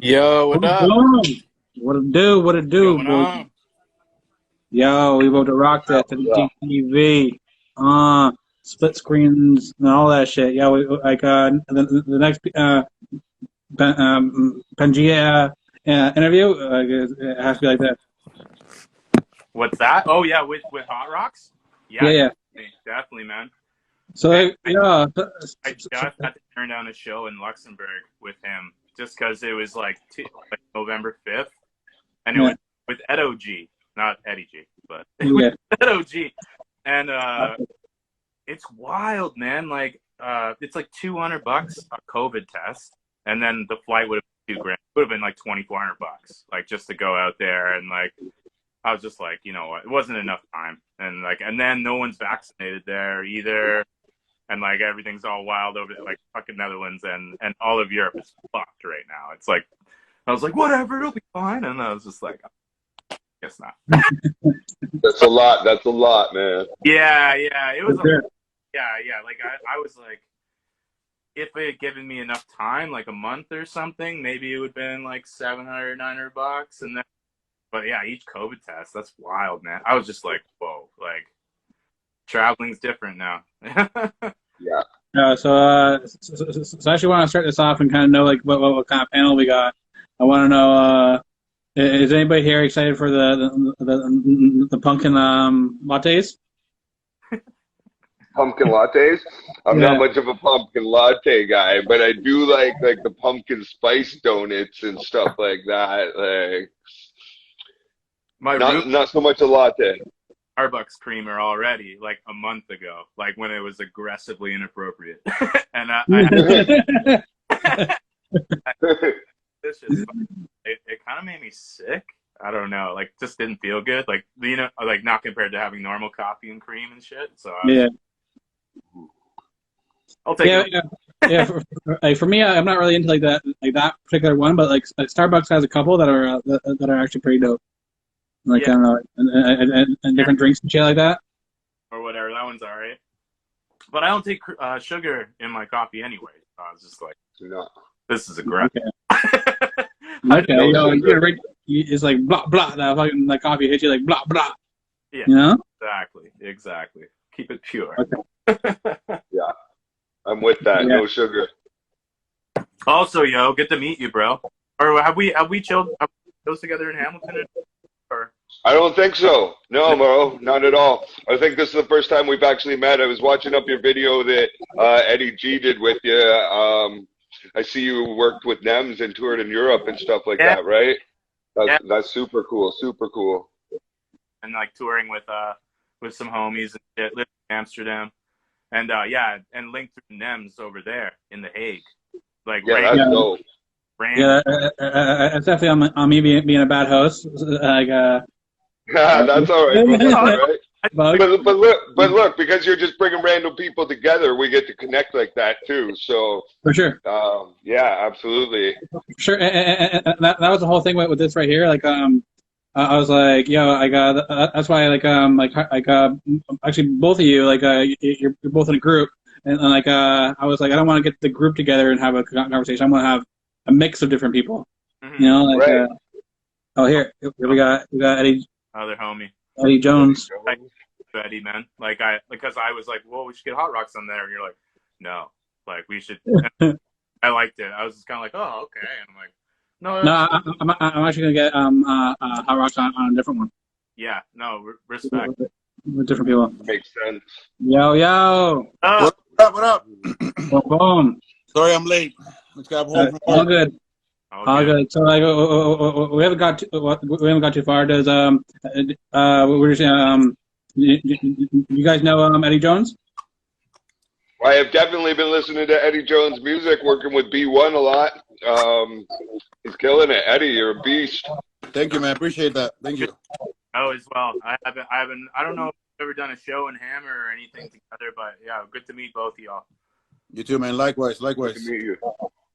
Yo, what up? What it do? What it do? Going on? Yo, we about to rock that to the TV. Split screens and all that shit. Yeah, we like the next Pangea interview. It has to be like that. What's that? Oh yeah, with Hot Rocks. Yeah. Definitely, man. So I just had to turn down a show in Luxembourg with him just because it was like November 5th, and it was with Eddy, not Eddy G, but with Eddy, and it's wild, man. Like it's like $200 a COVID test, and then the flight would have been $2,000. It would have been like $2,400, like just to go out there, and like I was just like, you know what, it wasn't enough time, and then no one's vaccinated there either. And like everything's all wild over there, like fucking Netherlands and all of Europe is fucked right now. It's like I was like, whatever, it'll be fine. And I was just like, guess not. That's a lot. That's a lot, man. Yeah. It was yeah. Like I was like, if it had given me enough time, like a month or something, maybe it would have been like $700, $900, and then. But yeah, each COVID test, that's wild, man. I was just like, whoa, like traveling's different now. Yeah. So I actually want to start this off and kind of know like what kind of panel we got. I want to know is anybody here excited for the pumpkin lattes? Pumpkin lattes? I'm not much of a pumpkin latte guy, but I do like the pumpkin spice donuts and stuff like that. Like not so much a latte. Starbucks creamer already, like a month ago, like when it was aggressively inappropriate, and it kind of made me sick. I don't know, like just didn't feel good, like like not compared to having normal coffee and cream and shit. So I'll take it. Yeah. For me, I'm not really into like that particular one, but like Starbucks has a couple that are actually pretty dope. Like I don't know, and different drinks and shit like that, or whatever. That one's all right, but I don't take sugar in my coffee anyway. So I was just like, no, this is aggressive. Okay, it's like blah blah. That fucking like coffee hits you like blah blah. Yeah, you know, exactly. Keep it pure. Okay. Yeah, I'm with that. No sugar. Also, good to meet you, bro. Or have we chilled those together in Hamilton? I don't think so. No, bro, not at all. I think this is the first time we've actually met. I was watching up your video that Eddy G did with you. I see you worked with NEMS and toured in Europe and stuff like that, right? That's super cool. Super cool. And like touring with some homies and shit, lived in Amsterdam, and and linked through NEMS over there in The Hague. Like that's dope. It's definitely on me being a bad host. Like that's all right. But look, because you're just bringing random people together, we get to connect like that too. So for sure. Yeah, absolutely. Sure, and that was the whole thing with this right here. Like I was like, that's why actually both of you you're both in a group, and like I was like, I don't want to get the group together and have a conversation. I want to have a mix of different people. Mm-hmm. You know, like here we got Eddy. Other homie. Eddy Jones. Eddy, man. Because I was like, well, we should get Hot Rocks on there, and you're like, no, like we should. I liked it. I was just kind of like, oh, okay, and I'm like, no, I'm actually gonna get Hot Rocks on a different one. Yeah, no, respect. With different people. Makes sense. Yo. What up? Boom. Sorry, I'm late. Just got home from all good. All good. So like, we haven't got too far. Does we're just you guys know Eddy Jones? I have definitely been listening to Eddy Jones' music, working with B1 a lot. He's killing it. Eddy, you're a beast. Thank you, man. Appreciate that. Thank you. Oh, as well. I don't know if I've ever done a show in Hammer or anything together, but yeah, good to meet both of y'all. You too, man. Likewise. Good to meet you.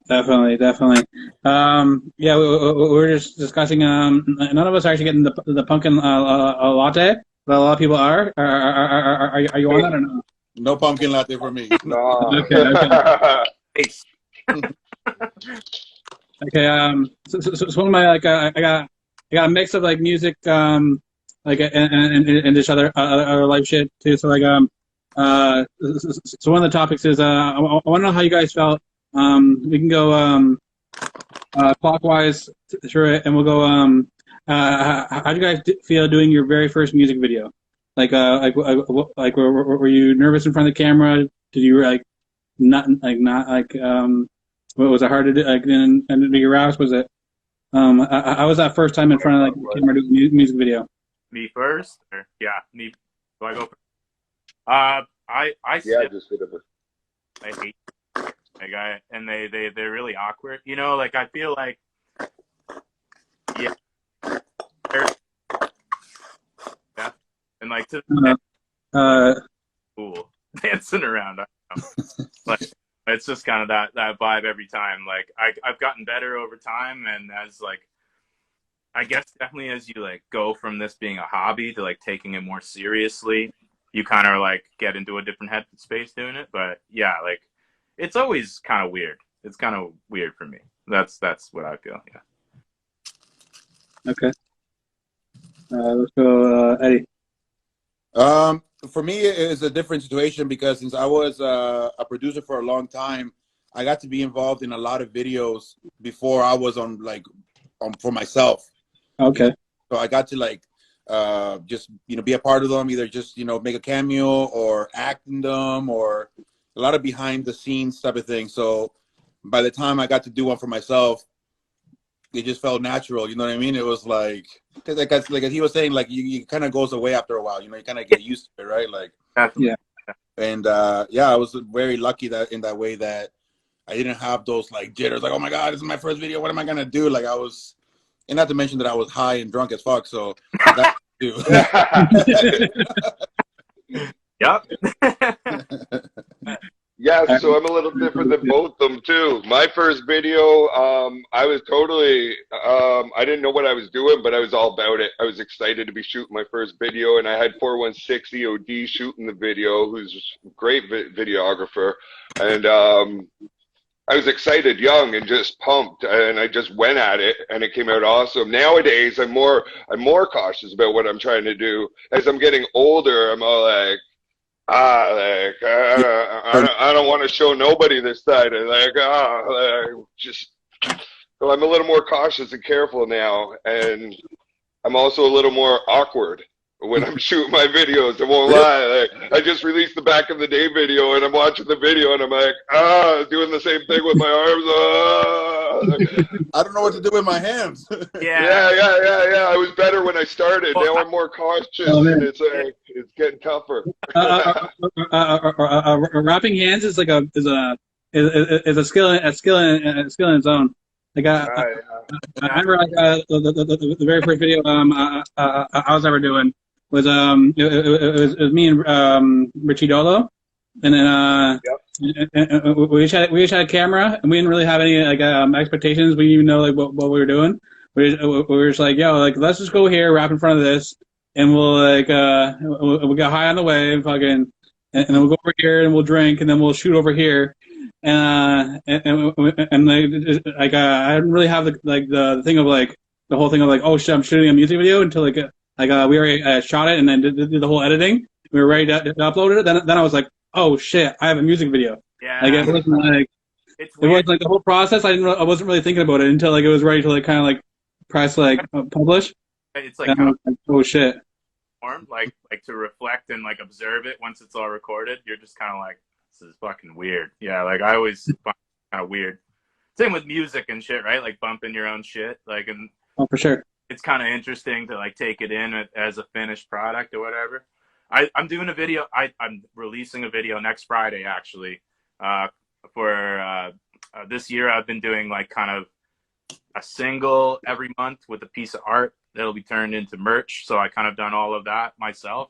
Definitely. We were just discussing. None of us are actually getting the pumpkin latte, but a lot of people are. Are you on that or not? No pumpkin latte for me. No. Okay. Okay. So one of my like I got a mix of like music like and this other life shit too. So like so one of the topics is I want to know how you guys felt. We can go clockwise through it, and we'll go how do you guys feel doing your very first music video? Were you nervous in front of the camera? Did you like not like what was it hard to do like and do your raps? Was it I was that first time in front of like the camera doing a music video. Me first? Or, yeah, me. Do I go first? I Yeah, still, just a bit of a. I hate like and they're really awkward. You know, like I feel like yeah, yeah, and like to cool dancing around. I don't know. Like it's just kind of that vibe every time. Like I've gotten better over time, and as like I guess definitely as you like go from this being a hobby to like taking it more seriously, you kind of like get into a different headspace doing it. But yeah, like it's always kind of weird. It's kind of weird for me. That's what I feel. Yeah. Okay. Let's go, Eddie. For me, it's a different situation because since I was a producer for a long time, I got to be involved in a lot of videos before I was on for myself. Okay. So I got to like just be a part of them, either just make a cameo or act in them, or a lot of behind the scenes type of thing. So by the time I got to do one for myself, it just felt natural. You know what I mean? It was like, because like he was saying, like you kind of goes away after a while. You kind of get used to it, right? Like Definitely. Yeah. And yeah, I was very lucky that in that way that I didn't have those like jitters, like, oh my God, this is my first video. What am I gonna do? Like I was, and not to mention that I was high and drunk as fuck. So that too. Yep. Yeah, so I'm a little different than both of them too. My first video, I was totally, I didn't know what I was doing, but I was all about it. I was excited to be shooting my first video, and I had 416 EOD shooting the video, who's a great videographer, and I was excited, young, and just pumped, and I just went at it, and it came out awesome. Nowadays, I'm more cautious about what I'm trying to do. As I'm getting older, I'm all like, I don't want to show nobody this side. Just so I'm a little more cautious and careful now, and I'm also a little more awkward when I'm shooting my videos. I won't lie. Like, I just released the back of the day video, and I'm watching the video, and I'm like, doing the same thing with my arms. I don't know what to do with my hands. Yeah. Yeah. I was better when I started. Now I'm more cautious, and it's getting tougher. Wrapping hands is like a skill in its own. Like I remember like the very first video I was ever doing was it was me and Richie Dolo, and then we each had a camera, and we didn't really have any like expectations. We didn't even know like what we were doing. We were just like, yo, like let's just go here, rap in front of this, and we'll like we'll get high on the way and fucking, and then we'll go over here and we'll drink, and then we'll shoot over here. And like I didn't really have the thing of like the whole thing of like, oh shit, I'm shooting a music video until we already shot it and then did the whole editing. We were ready to upload it. Then I was like, oh shit, I have a music video. Yeah. Like it wasn't like it wasn't like the whole process. I wasn't really thinking about it until like it was ready to like kind of like press like publish. It's like, oh shit. Like to reflect and like observe it once it's all recorded. You're just kind of like, this is fucking weird. Yeah, like I always find it kind of weird. Same with music and shit, right? Like bumping your own shit. Like, and for sure, it's kind of interesting to like take it in as a finished product or whatever. I'm doing a video. I'm releasing a video next Friday actually. For this year, I've been doing like kind of a single every month with a piece of art that'll be turned into merch. So I kind of done all of that myself,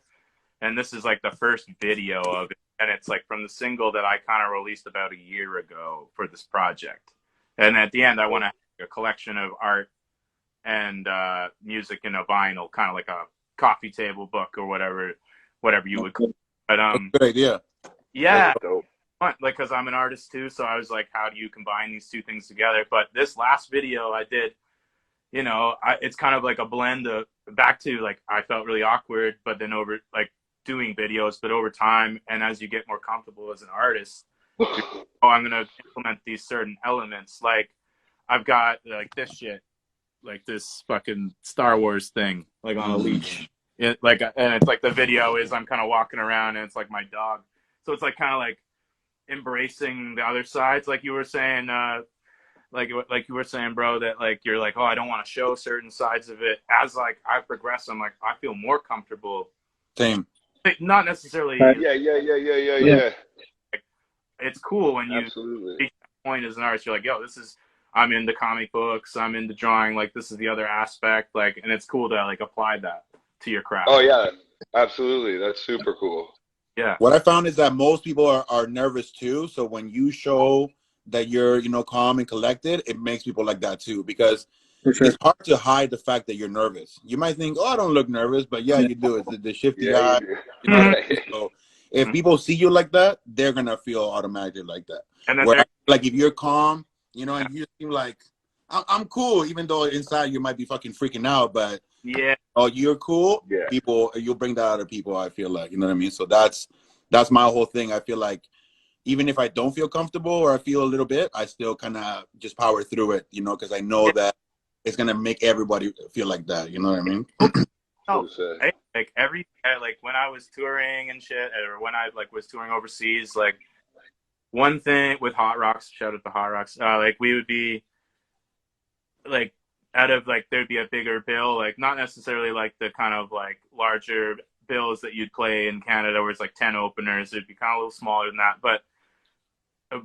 and this is like the first video of it. And it's like from the single that I kind of released about a year ago for this project. And at the end, I want to have a collection of art and music in a vinyl, kind of like a coffee table book or whatever you would call it. But good idea. Yeah. fun, like, because I'm an artist too, so I was like, how do you combine these two things together? But this last video I did, you know, it's kind of like a blend of back to like I felt really awkward, but then over like doing videos, but over time and as you get more comfortable as an artist, oh, I'm gonna implement these certain elements. Like I've got like this shit, like this fucking Star Wars thing, like on a leash. Like, and it's like the video is I'm kind of walking around and it's like my dog. So it's like kind of like embracing the other sides, like you were saying, like you were saying, bro, that like you're like, oh, I don't want to show certain sides of it. As like I progress, I'm like I feel more comfortable. Same. Not necessarily. Yeah. Like, it's cool when you Absolutely. reach that point as an artist. You're like, yo, this is. I'm into comic books. I'm into drawing. Like this is the other aspect. Like, and it's cool to like apply that to your craft. Oh yeah, absolutely. That's super cool. Yeah. What I found is that most people are nervous too. So when you show that you're, you know, calm and collected, it makes people like that too, because For sure. it's hard to hide the fact that you're nervous. You might think, oh, I don't look nervous, but yeah, you do. It's the shifty eye. You know what I mean? So if people see you like that, they're gonna feel automatically like that. And then like if you're calm, you know, and you seem like I'm cool, even though inside you might be fucking freaking out, but yeah, oh, you're cool. Yeah. People, you'll bring that out of people. I feel like, you know what I mean. So that's my whole thing. I feel like even if I don't feel comfortable or I feel a little bit, I still kind of just power through it, you know, because I know that it's gonna make everybody feel like that. You know what I mean? no, like like when I was touring and shit, or when I like was touring overseas, like one thing with Hot Rocks, shout out to Hot Rocks, like we would be like out of like there'd be a bigger bill, like not necessarily like the kind of like larger bills that you'd play in Canada where it's like 10 openers. It'd be kind of a little smaller than that, but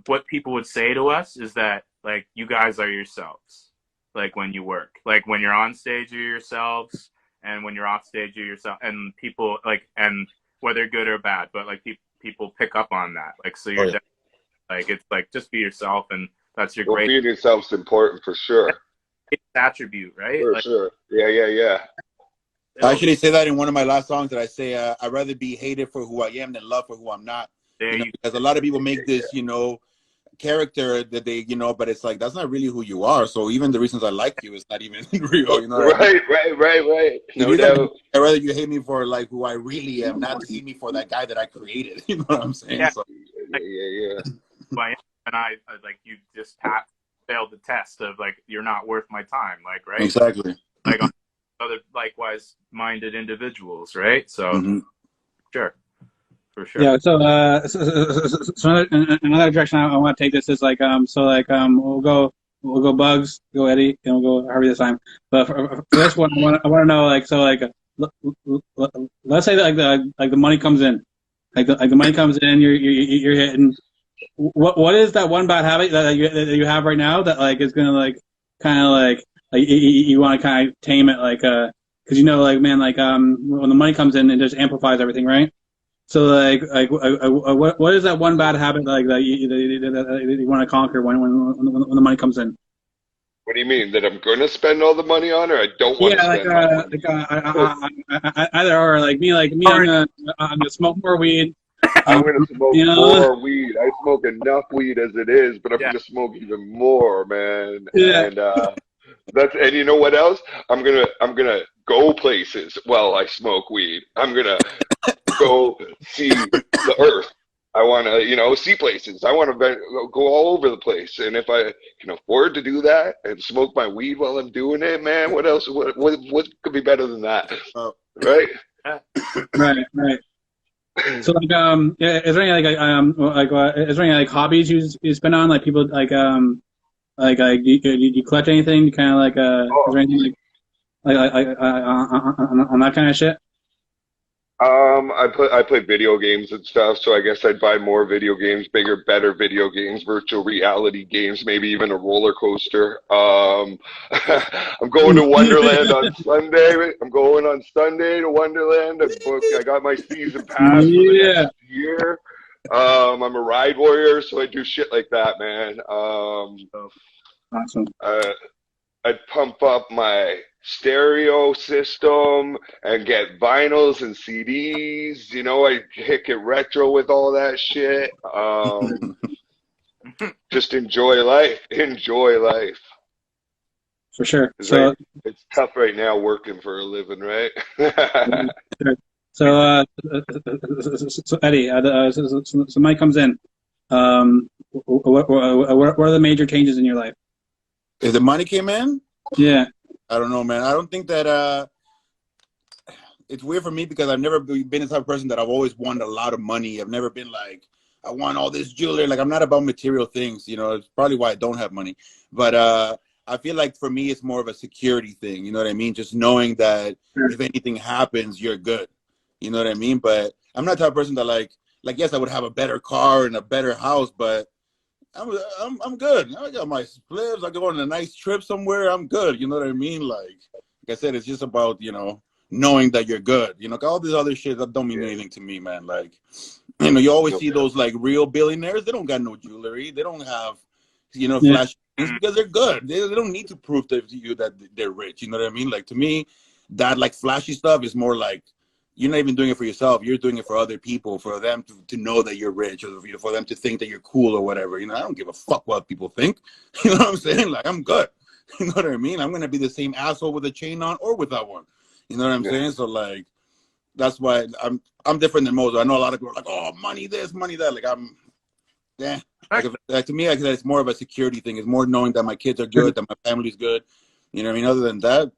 what people would say to us is that like you guys are yourselves, like when you work, like when you're on stage you're yourselves, and when you're off stage you're yourself, and people like, and whether good or bad, but like people pick up on that, like so you're like it's like just be yourself, and that's your great being yourself's important for sure. Attribute, right? For like, sure. Yeah. I actually say that in one of my last songs that I say I'd rather be hated for who I am than loved for who I'm not. You know, because a lot of people make this, you know, character that they, you know, but it's like that's not really who you are. So even the reasons I like you is not even real. You know, right. No doubt. I'd rather you hate me for like who I really am, not hate me for that guy that I created. You know what I'm saying? Yeah. So, Yeah. And I like you just failed the test of like you're not worth my time, like right? Exactly. Like other likewise minded individuals, right? So sure. For sure. Yeah. So, another direction I want to take this is like we'll go Bugz, go Eddy, and we'll go Harvey this time. But for this one, I want to know let's say that like the money comes in, like the money comes in, you're hitting. What is that one bad habit that you have right now that like is gonna like kind of like you want to kind of tame it, like because you know like man like when the money comes in it just amplifies everything, right? So what is that one bad habit like that you want to conquer when the money comes in? What do you mean, that I'm gonna spend all the money on, or I don't want to spend money? Either or. Like me, I'm gonna smoke more weed. I'm gonna smoke more weed. I smoke enough weed as it is, but I'm gonna smoke even more, man. Yeah. And you know what else? I'm gonna go places while I smoke weed. I'm gonna go see the earth. I want to, you know, see places. I want to go all over the place. And if I can afford to do that and smoke my weed while I'm doing it, man, what else? What could be better than that? Right? Right. So like is there any is there any like hobbies you spend on, like people like you collect anything, kind of like is there anything like on that kind of shit? I play video games and stuff, so I guess I'd buy more video games, bigger, better video games, virtual reality games, maybe even a roller coaster. I'm going to Wonderland on Sunday. I'm going on Sunday to Wonderland. I got my season pass for the next year. I'm a ride warrior, so I do shit like that, man. Awesome. I'd pump up my stereo system and get vinyls and CDs. You know, I hit it retro with all that shit. Just enjoy life. Enjoy life. For sure. It's So, right. It's tough right now working for a living, right? so Eddie, so Mike comes in. What are the major changes in your life? If the money came in, Yeah. I don't know, man. I don't think that it's weird for me because I've never been the type of person that I've always wanted a lot of money. I've never been like, I want all this jewelry. Like, I'm not about material things, you know. It's probably why I don't have money. But I feel like for me, it's more of a security thing. You know what I mean? Just knowing that if anything happens, you're good. You know what I mean? But I'm not the type of person that like, yes, I would have a better car and a better house, but I'm good. I got my splits. I go on a nice trip somewhere. I'm good. You know what I mean? Like I said, it's just about, you know, knowing that you're good. You know, all this other shit that don't mean anything to me, man. Like, you know, you always see those like real billionaires. They don't got no jewelry. They don't have, you know, flash things because they're good. They don't need to prove to you that they're rich. You know what I mean? Like to me, that like flashy stuff is more like you're not even doing it for yourself. You're doing it for other people, for them to know that you're rich, or for them to think that you're cool or whatever. You know, I don't give a fuck what people think. You know what I'm saying? Like, I'm good. You know what I mean? I'm going to be the same asshole with a chain on or without one. You know what I'm saying? So, like, that's why I'm different than most. I know a lot of people are like, oh, money this, money that. Like, like to me, it's more of a security thing. It's more knowing that my kids are good, that my family's good. You know what I mean? Other than that,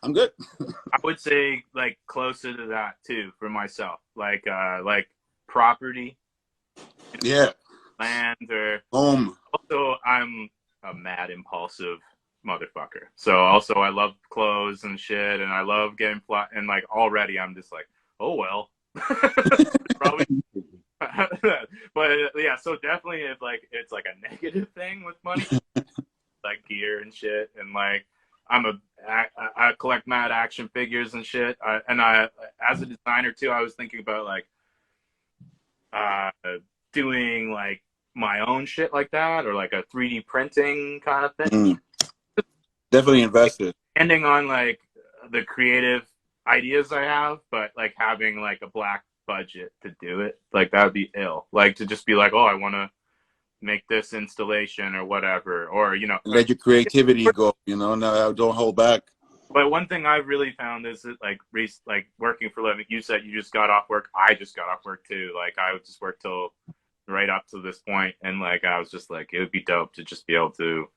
I'm good. I would say like closer to that too for myself, like property, Yeah, land, or home. also I'm a mad impulsive motherfucker. So also I love clothes and shit, and I love getting flat. And like already I'm just like, oh well, probably. But yeah, so definitely if like it's like a negative thing with money, like gear and shit, and like I collect mad action figures and shit. And as a designer too, I was thinking about like doing like my own shit like that, or like a 3D printing kind of thing. Definitely invested. Depending on like the creative ideas I have, but like having like a black budget to do it, like that would be ill. Like to just be like, oh, I want to make this installation or whatever, or you know, let your creativity go. You know, no, don't hold back. But one thing I've really found is that like working for a living. You said you just got off work. I just got off work too. Like I would just work till right up to this point, and like I was just like, it would be dope to just be able to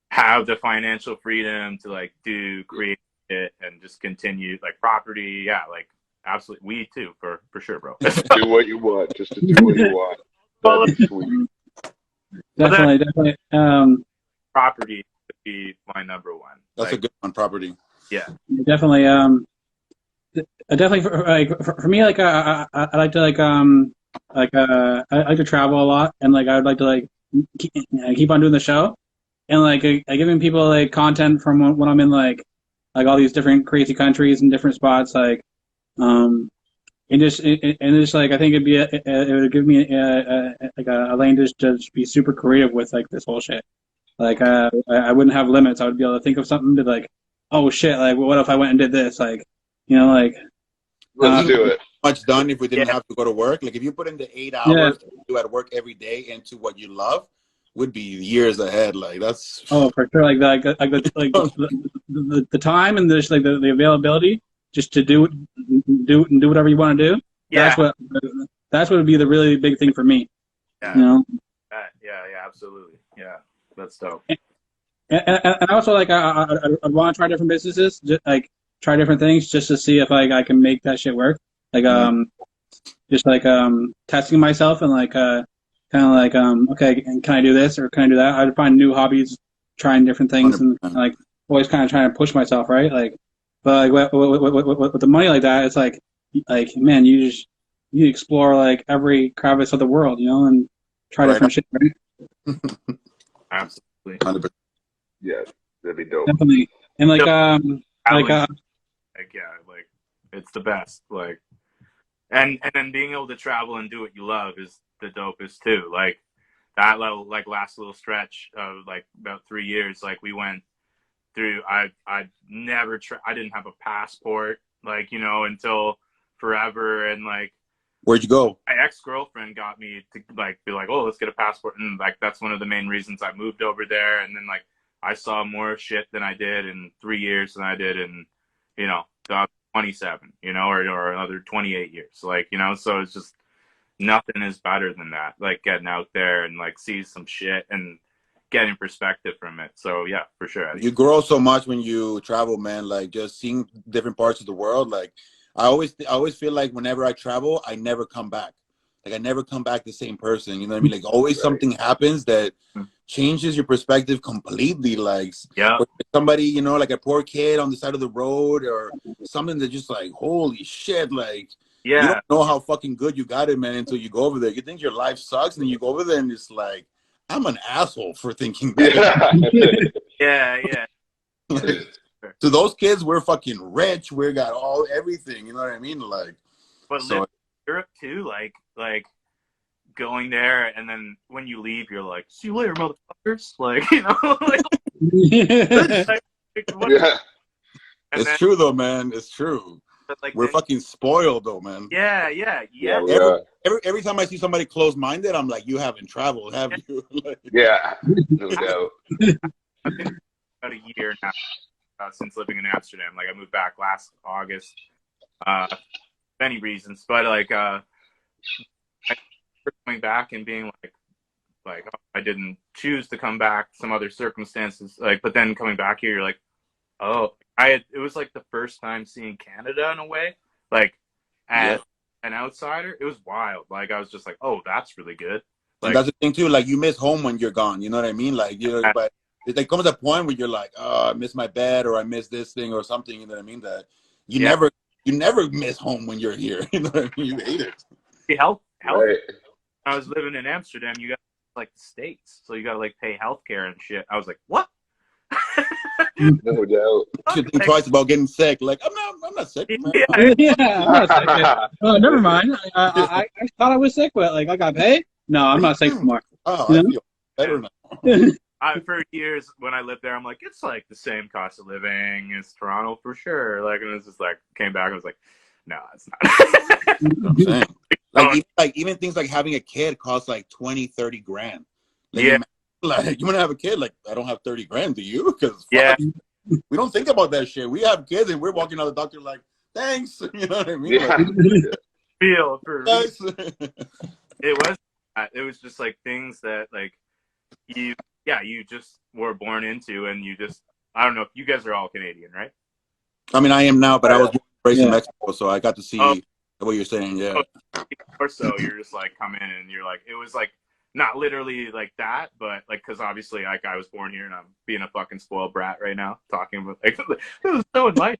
have the financial freedom to like create it and just continue like property. Yeah, like absolutely weed too for sure, bro. Do what you want, just to do what you want. That'd be sweet. Definitely. Property would be my number one. That's like, a good one. Property. Yeah. Definitely. Definitely for me, like I like to I like to travel a lot, and like I would like to like keep on doing the show, and like giving people like content from when I'm in like all these different crazy countries and different spots, like and just like I think it would give me like a lane to just be super creative with like this whole shit. Like I wouldn't have limits. I would be able to think of something to like, oh shit, like what if I went and did this? Like, you know, like let's do it. Much done if we didn't have to go to work. Like if you put in the 8 hours you do at work every day into what you love, would be years ahead. Like that's for sure. Like the time and like the availability just to do whatever you want to do. Yeah. That's what would be the really big thing for me. Yeah. You know. Yeah, absolutely. Yeah, that's dope. And also like I want to try different businesses, just like try different things just to see if like I can make that shit work. Like just like testing myself and like kind of like okay, can I do this or can I do that? I'd find new hobbies, trying different things, 100%. And like always kind of trying to push myself, right? Like, but like with the money like that, it's like man, you explore like every crevice of the world, you know, and try different shit, right? Absolutely. 100%. Yeah, that'd be dope. Definitely. And like yeah, like it's the best. Like and then being able to travel and do what you love is the dopest too. Like that little last little stretch of like about 3 years, like we went through. I never I didn't have a passport, like, you know, until forever. And like, Where'd you go? my ex-girlfriend got me to like be like, oh, let's get a passport, and like that's one of the main reasons I moved over there. And then like I saw more shit than I did in 3 years than I did in, you know, 27, you know, or another 28 years, like, you know. So it's just nothing is better than that, like getting out there and like see some shit and getting perspective from it. So yeah, for sure, Eddie. You grow so much when you travel, man. Like just seeing different parts of the world. Like I always feel like whenever I travel, I never come back. Like I never come back the same person. You know what I mean? Like always something happens that changes your perspective completely. Like Yeah. somebody, you know, like a poor kid on the side of the road or something that just like, holy shit, like you Yeah. don't know how fucking good you got it, man, until you go over there. You think your life sucks, and then you go over there and it's like, I'm an asshole for thinking that. Yeah. Yeah. To those kids, we're fucking rich. We got everything. You know what I mean? Like, But so, live in Europe too, like going there, and then when you leave, you're like, see you later, motherfuckers. Like, you know, like, what? Yeah. And it's then, true though, man. It's true. but like, We're then, fucking spoiled though, man. yeah. Yeah, we are. Every time I see somebody close-minded, I'm like, you haven't traveled, have you? Like, Yeah, no doubt. I've been about a year now since living in Amsterdam. Like, I moved back last August, many reasons, but like, coming back and being like, oh, I didn't choose to come back, some other circumstances, like, but then coming back here, you're like, oh, it was like the first time seeing Canada in a way, like as an outsider. It was wild. Like, I was just like, oh, that's really good. Like, and that's the thing too. Like, you miss home when you're gone. You know what I mean? Like, you know, but it comes a point where you're like, oh, I miss my bed, or I miss this thing, or something. You know what I mean? That you never miss home when you're here. You know what I mean? You hate it. Health. Right. I was living in Amsterdam. You got like the States, so you got to like pay healthcare and shit. I was like, what? No doubt. You should think twice about getting sick. Like, I'm not sick, man. Yeah, I'm not sick. Oh, never mind. I thought I was sick, but like I got paid. No, I'm not sick anymore. Oh, I feel better now. For years when I lived there, I'm like, it's like the same cost of living as Toronto for sure. Like, and it's just like, came back and was like, no, it's not. I'm saying. Like even things like having a kid costs like 20, 30 grand. Like, yeah. Like, you want to have a kid? Like, I don't have 30 grand, do you? Because we don't think about that shit. We have kids and we're walking out the doctor like, thanks. You know what I mean? Yeah. Like, Feel for thanks. it was just like things that like you just were born into, and you just, I don't know if you guys are all Canadian, right? I mean, I am now, but I was raised in Mexico, so I got to see what you're saying. Yeah. Or so you're just like come in and you're like, it was like not literally like that, but like, because obviously like I was born here and I'm being a fucking spoiled brat right now talking about like it was so enlightening.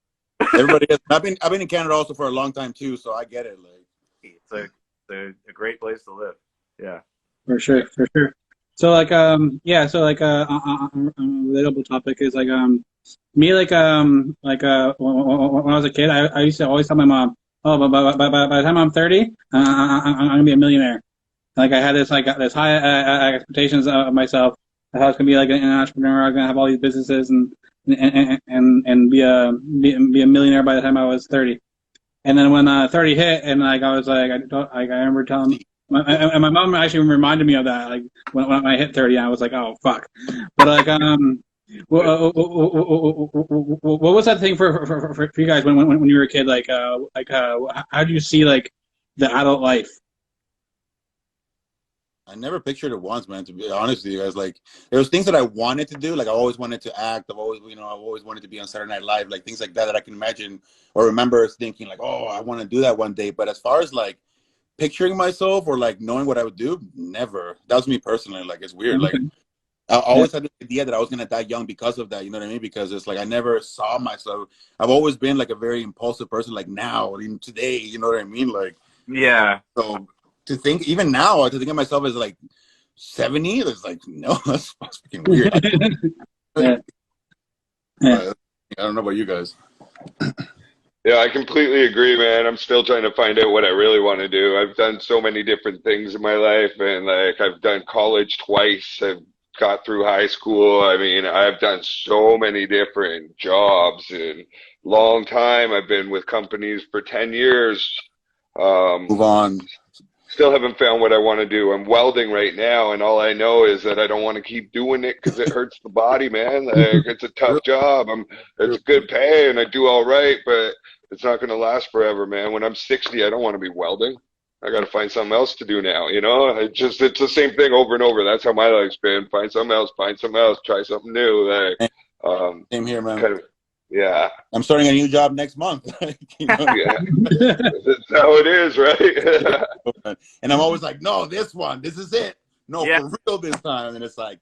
Everybody is. I've been in Canada also for a long time too, so I get it. Like, it's a great place to live. Yeah, for sure. So like so like relatable topic is like me like when I was a kid, I used to always tell my mom, oh, but by the time I'm 30, I'm gonna be a millionaire. Like, I had this high expectations of myself. I thought I was gonna be like an entrepreneur. I was gonna have all these businesses and be a millionaire by the time I was 30. And then when 30 hit, and like I was like, I remember telling and my mom actually reminded me of that. Like when I hit 30, I was like, oh fuck. But like what was that thing for you guys when you were a kid? Like how do you see like the adult life? I never pictured it once, man, to be honest with you guys. Like, there was things that I wanted to do. Like, I always wanted to act. I've always wanted to be on Saturday Night Live, like things like that I can imagine or remember thinking like, oh, I want to do that one day. But as far as like picturing myself or like knowing what I would do, never. That was me personally. Like, it's weird. Like, I always had the idea that I was going to die young because of that. You know what I mean? Because it's like I never saw myself. I've always been like a very impulsive person, like now, even today, you know what I mean? Like, yeah. So to think, even now, to think of myself as like 70, it's like, no, that's fucking weird. I don't know about you guys. Yeah, I completely agree, man. I'm still trying to find out what I really want to do. I've done so many different things in my life, and like I've done college twice. I've got through high school. I mean, I've done so many different jobs and long time. I've been with companies for 10 years. Move on. Still haven't found what I want to do. I'm welding right now, and all I know is that I don't want to keep doing it because it hurts the body, man. Like, it's a tough job. It's good pay, and I do all right, but it's not going to last forever, man. When I'm 60, I don't want to be welding. I got to find something else to do now, you know? It's the same thing over and over. That's how my life's been. Find something else, try something new. Like, same here, man. Kind of, yeah. I'm starting a new job next month. You know? Yeah. That's how it is, right? And I'm always like, no, this is it. No, for real this time. And it's like,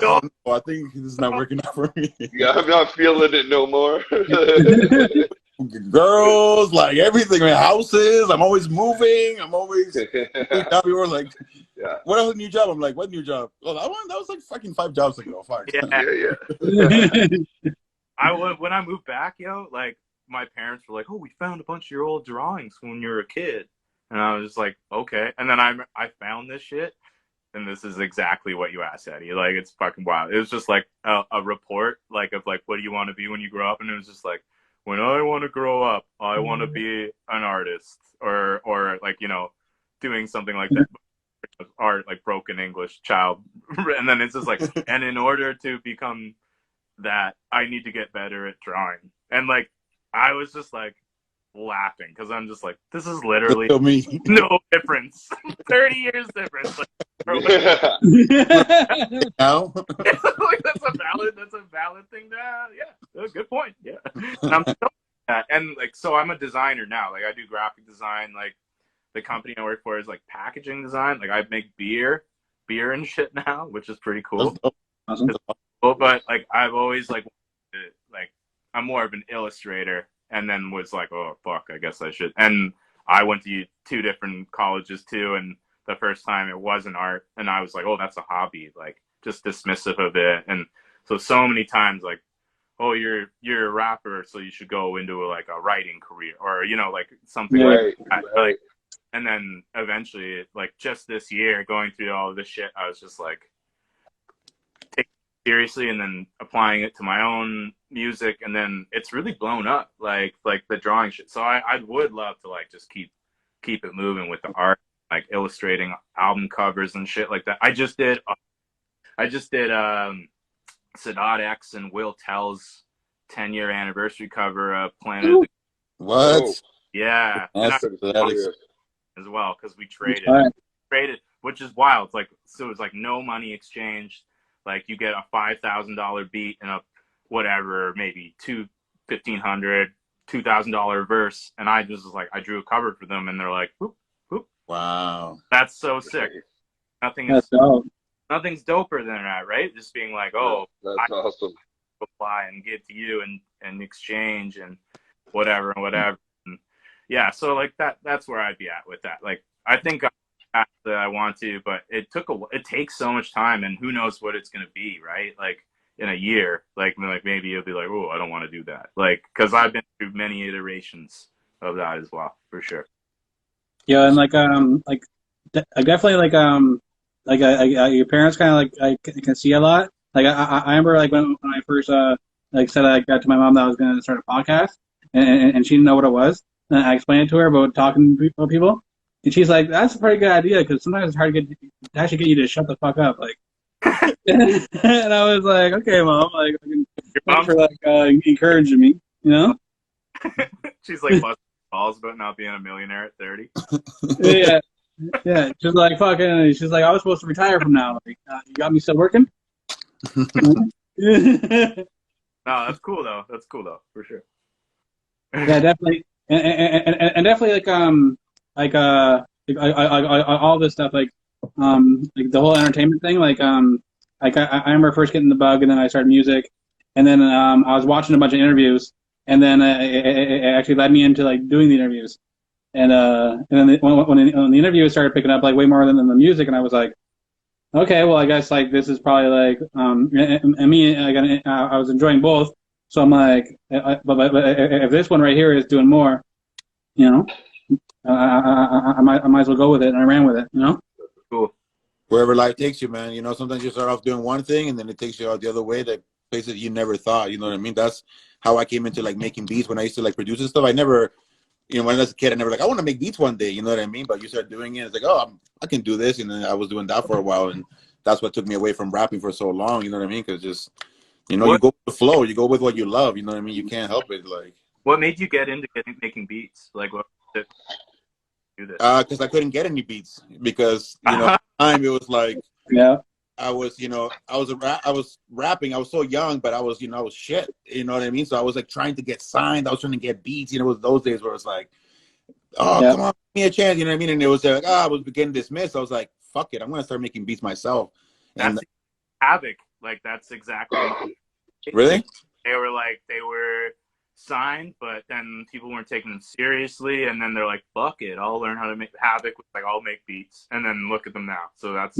oh, no, I think this is not working out for me. Yeah, I'm not feeling it no more. Girls, like everything, man. Houses. I'm always moving. I'm always people are like, what else new job? I'm like, what new job? Oh, that was like fucking 5 jobs ago. Fuck. Yeah. When I moved back, like my parents were like, "Oh, we found a bunch of your old drawings when you were a kid," and I was just like, "Okay." And then I found this shit, and this is exactly what you asked, Eddy. Like, it's fucking wild. It was just like a report, like of like, what do you want to be when you grow up? And it was just like, when I want to grow up, I want to be an artist, or like, you know, doing something like that. Art, like broken English child. And then it's just like, and in order to become that, I need to get better at drawing. And like, I was just like laughing because I'm just like, this is literally no difference. 30 years difference. Like, no? Like, that's a valid thing to yeah, good point. Yeah. And I'm still that. And like, so I'm a designer now. Like, I do graphic design. Like, the company I work for is like packaging design. Like, I make beer and shit now, which is pretty cool. Awesome. But like, I've always like I'm more of an illustrator, and then was like, oh fuck, I guess I should. And I went to 2 different colleges too, and the first time it wasn't art, and I was like, oh, that's a hobby, like just dismissive of it. And so many times, like, oh, you're a rapper, so you should go into like a writing career, or, you know, like something like that. Right. Like, and then eventually, like, just this year, going through all of this shit, I was just like, taking it seriously, and then applying it to my own music, and then it's really blown up, like the drawing shit. So I would love to like just keep it moving with the art, like illustrating album covers and shit like that. I just did Sadat X and Will Tell's 10-year anniversary cover of Planet of the... What? Yeah. As well, because we traded, which is wild. It's like, so it's like no money exchanged. Like, you get a $5,000 beat and a whatever, maybe $1,500, $2,000 verse, and I just was like, I drew a cover for them, and they're like, whoop, whoop. Wow, that's so sick. Nothing's doper than that, right? Just being like, oh, that's awesome. Apply and give to you and exchange and whatever. And yeah, so like that's where I'd be at with that. Like, I think that I want to, but it takes so much time, and who knows what it's gonna be, right? Like, in a year, like maybe you'll be like, oh, I don't want to do that, like, because I've been through many iterations of that as well, for sure. Yeah, and I definitely your parents kind of like I can see a lot. Like, I remember like when I first like said I got to my mom that I was going to start a podcast, and she didn't know what it was. And I explained it to her about talking to people, and she's like, "That's a pretty good idea, because sometimes it's hard to actually get you to shut the fuck up." Like, and I was like, "Okay, mom, like, thanks for like encouraging me, you know." She's like busting balls about not being a millionaire at 30. Yeah. She's like, fucking. She's like, I was supposed to retire from now. Like, you got me still working? No, that's cool though. That's cool though, for sure. Yeah, definitely, and definitely all this stuff, like the whole entertainment thing. Like I remember first getting the bug, and then I started music, and then I was watching a bunch of interviews, and then it actually led me into like doing the interviews, and then when the interviews started picking up like way more than the music, and I was like, okay, well, I guess like this is probably like and me, I was enjoying both. So I'm like, but if this one right here is doing more, you know, I might as well go with it, and I ran with it, you know. Cool. wherever life takes you, man. You know, sometimes you start off doing one thing and then it takes you out the other way, that places you never thought. You know what I mean? That's how I came into like making beats. When I used to like produce and stuff, I never, you know, when I was a kid, I never like, I want to make beats one day. You know what I mean? But you start doing it, it's like, oh, I can do this. And then I was doing that for a while, and that's what took me away from rapping for so long. You know what I mean? Because just, you know, you go with the flow, you go with what you love. You know what I mean? You can't help it. Like, what made you get into making beats? Like, what did you do this? Because I couldn't get any beats, because, you know, at the time it was like, Yeah. I was, you know, I was rapping. I was so young, but I was, you know, I was shit. You know what I mean? So I was like trying to get signed. I was trying to get beats. You know, it was those days where it's like, oh, come on, give me a chance. You know what I mean? And it was like, I was getting dismissed. I was like, fuck it, I'm gonna start making beats myself. And that's Havoc. Like, that's exactly. Really? They were signed, but then people weren't taking them seriously, and then they're like, fuck it, I'll learn how to make Havoc. Like, I'll make beats, and then look at them now. So that's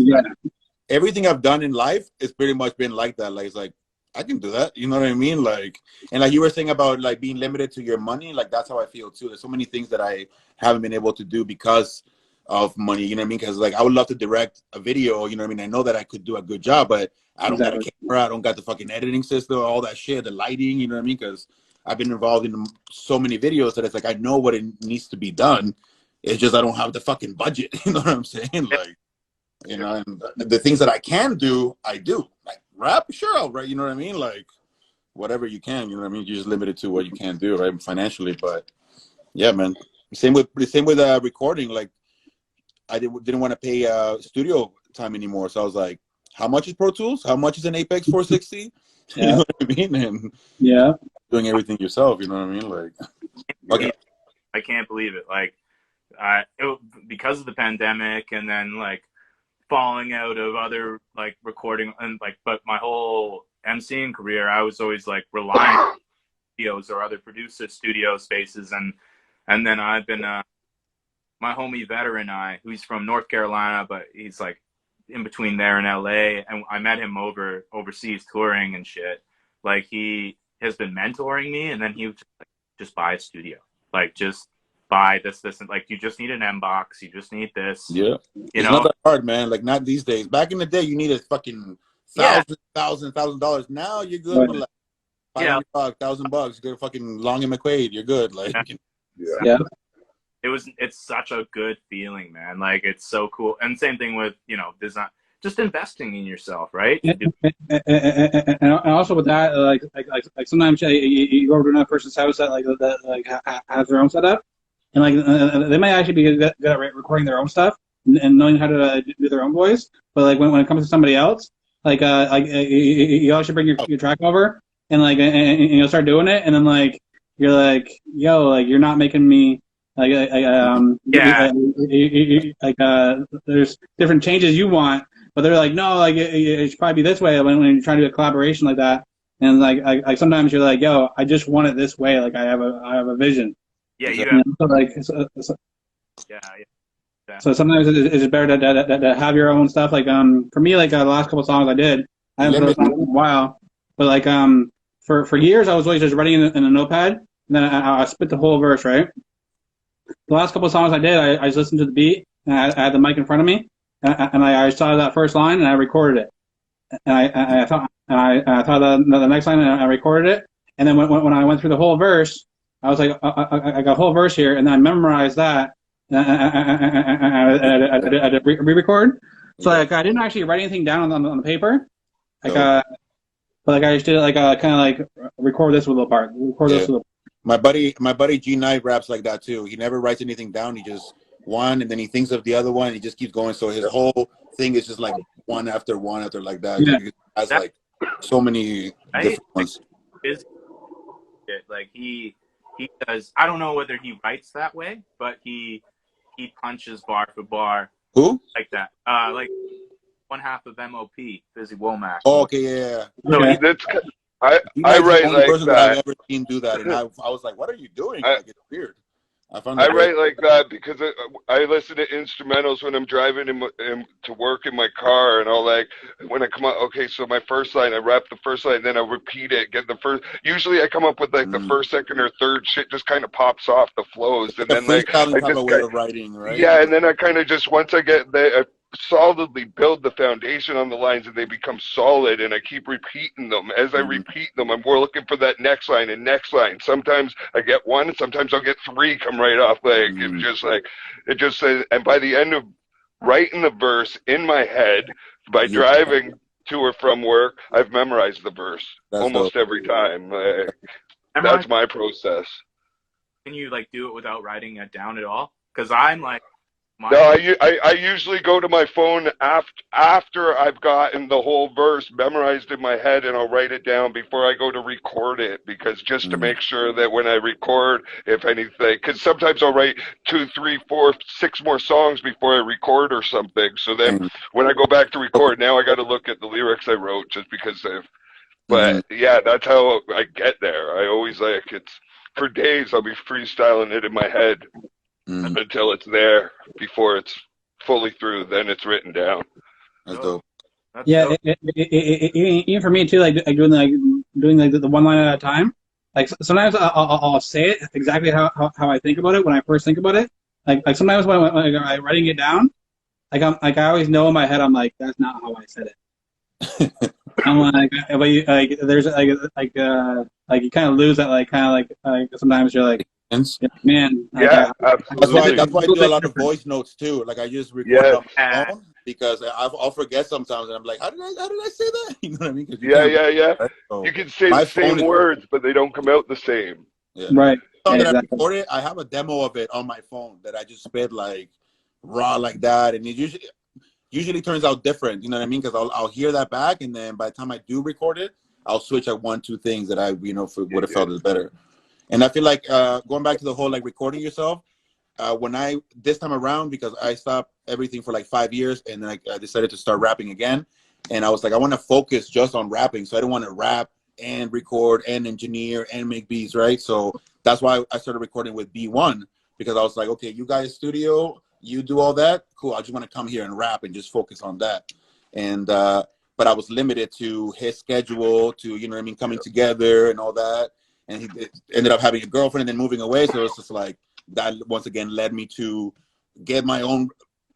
everything I've done in life has pretty much been like that. Like, it's like, I can do that. You know what I mean? Like, and like you were saying about like being limited to your money, like that's how I feel too. There's so many things that I haven't been able to do because of money. You know what I mean? Because like I would love to direct a video. You know what I mean? I know that I could do a good job, but I don't got a camera. I don't got the fucking editing system, all that shit, the lighting. You know what I mean? Because I've been involved in so many videos that it's like I know what it needs to be done. It's just I don't have the fucking budget. You know what I'm saying? Like, you know, and the things that I can do, I do. Like rap, sure, I'll write. You know what I mean? Like whatever you can. You know what I mean? You're just limited to what you can do, right? Financially, but yeah, man. Same with recording. Like I didn't want to pay studio time anymore, so I was like, how much is Pro Tools? How much is an Apex 460? You know what I mean? And doing everything yourself. You know what I mean? Like, okay. I can't believe it. Like, because of the pandemic, and then like falling out of other like recording, and like, but my whole MCing career, I was always like relying on studios or other producer studio spaces, and then I've been my homie Veteran who's from North Carolina, but he's like in between there and LA, and I met him overseas touring and shit. Like, he has been mentoring me, and then he was just buy a studio, like just buy this, and like, you just need an M box, you just need this. Yeah, it's not that hard, man. Like, not these days. Back in the day, you needed fucking $1,000. Now you're good with like $500, $1,000. You get a fucking Long and McQuaid, you're good. Like, it's such a good feeling, man. Like, it's so cool. And same thing with, you know, design, just investing in yourself, right? And also with that, like sometimes you go over to another person's house that has their own setup, and like they might actually be good at recording their own stuff and knowing how to do their own voice. But like when it comes to somebody else, like you always should bring your track over and you'll start doing it, and then like you're like, yo, like you're not making me. There's different changes you want, but they're like, no, like it should probably be this way when you're trying to do a collaboration like that. And like sometimes you're like, yo, I just want it this way. Like I have a vision. Yeah, So sometimes it's better to have your own stuff. Like for me, like the last couple songs I did, I haven't put it in a while, but like for years I was always just writing in a notepad, and then I spit the whole verse, right? The last couple of songs I did, I just listened to the beat, and I had the mic in front of me, and I saw that first line, and I recorded it. And I thought the next line, and I recorded it. And then when I went through the whole verse, I was like, I got a whole verse here, and then I memorized that, and I did re-record. So like I didn't actually write anything down on the paper, but like I just did it like kind of like record this with a little part, record this with a little part. My buddy G Knight raps like that too. He never writes anything down. He just one, and then he thinks of the other one, and he just keeps going. So his whole thing is just like one after like that. Yeah. He has like so many different ones. Like he does. I don't know whether he writes that way, but he punches bar for bar. Who? Like that. Like one half of MOP, Busy Womack. Oh, okay, yeah. So that's. I write like person that. I've ever seen do that, and I was like, "What are you doing?" Like, it's weird. I write like that because I listen to instrumentals when I'm driving to work in my car, and I'll like when I come out. Okay, so my first line, I rap the first line, then I repeat it, get the first. Usually, I come up with like the first, second, or third. Shit just kind of pops off the flows, and then like I just way of writing, right? Yeah, and then I kind of just once I get there. solidly build the foundation on the lines, and they become solid, and I keep repeating them. As I repeat them, I'm more looking for that next line and next line. Sometimes I get one, and sometimes I'll get three come right off. Like it just says, and by the end of writing the verse in my head, by driving to or from work, I've memorized the verse almost every time. That's my process. Can you like do it without writing it down at all? Because I'm like, no, I usually go to my phone after I've gotten the whole verse memorized in my head, and I'll write it down before I go to record it, because just to make sure that when I record, if anything, because sometimes I'll write 2, 3, 4, 6 more songs before I record or something. So then when I go back to record, now I got to look at the lyrics I wrote just because of. But yeah, that's how I get there. I always it's for days I'll be freestyling it in my head. Until it's there, before it's fully through, then it's written down. That's dope. Yeah, even for me too, like doing the one line at a time. Like sometimes I'll say it exactly how I think about it when I first think about it. Like sometimes when I'm writing it down, I always know in my head, I'm like, that's not how I said it. I'm like, there's like you kind of lose that, like sometimes you're like, man. Yeah, absolutely. That's why I do a lot of voice notes too. Like I just record on my phone, because I'll forget sometimes, and I'm like, how did I say that? You know what I mean? Yeah. So you can say the same words, but they don't come out the same. Yeah. Right. That I recorded, I have a demo of it on my phone that I just spit like raw like that, and it usually turns out different. You know what I mean? Because I'll hear that back, and then by the time I do record it, I'll switch up 1, 2 things that I would have felt is better. And I feel like going back to the whole like recording yourself, this time around, because I stopped everything for like 5 years, and then I decided to start rapping again. And I was like, I want to focus just on rapping. So I don't want to rap and record and engineer and make beats, right? So that's why I started recording with B1, because I was like, okay, you guys studio, you do all that, cool. I just want to come here and rap and just focus on that. And but I was limited to his schedule, to, you know what I mean, coming together and all that. And he ended up having a girlfriend and then moving away. So it's just like that once again led me to get my own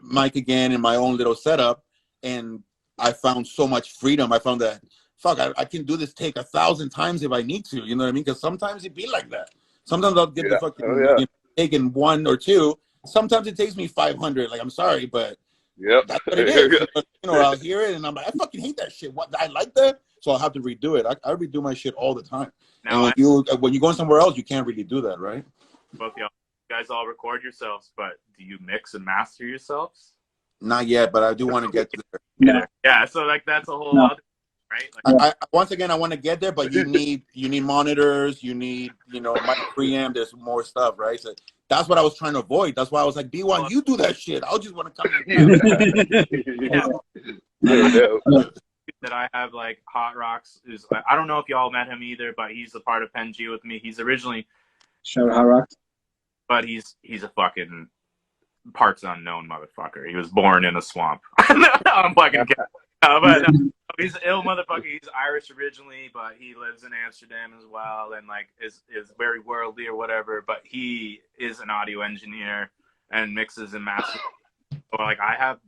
mic again and my own little setup. And I found so much freedom. I found that, fuck, I can do this take 1,000 times if I need to. You know what I mean? Because sometimes it be like that. Sometimes I'll get the fucking take in 1 or 2. Sometimes it takes me 500. Like, I'm sorry, but that's what it is. You know, I'll hear it and I'm like, I fucking hate that shit. What, I like that? So I'll have to redo it. I redo my shit all the time. Now, and when you're going somewhere else, you can't really do that, right? Both you guys all record yourselves, but do you mix and master yourselves? Not yet, but I do want to get to there. Yeah, so like that's a whole other, right? Like, once again, I want to get there, but you need monitors, you need, mic preamp. There's more stuff, right? So that's what I was trying to avoid. That's why I was like, B1, you do that shit. I just want to come in. That I have, like Hot Rocks, is I don't know if y'all met him either, but he's a part of Pen G with me. He's originally shout out Hot Rocks, but he's a fucking parts unknown motherfucker. He was born in a swamp. I'm fucking kidding. But he's an ill motherfucker. He's Irish originally, but he lives in Amsterdam as well, and like is very worldly or whatever. But he is an audio engineer and mixes and masters. So like I have.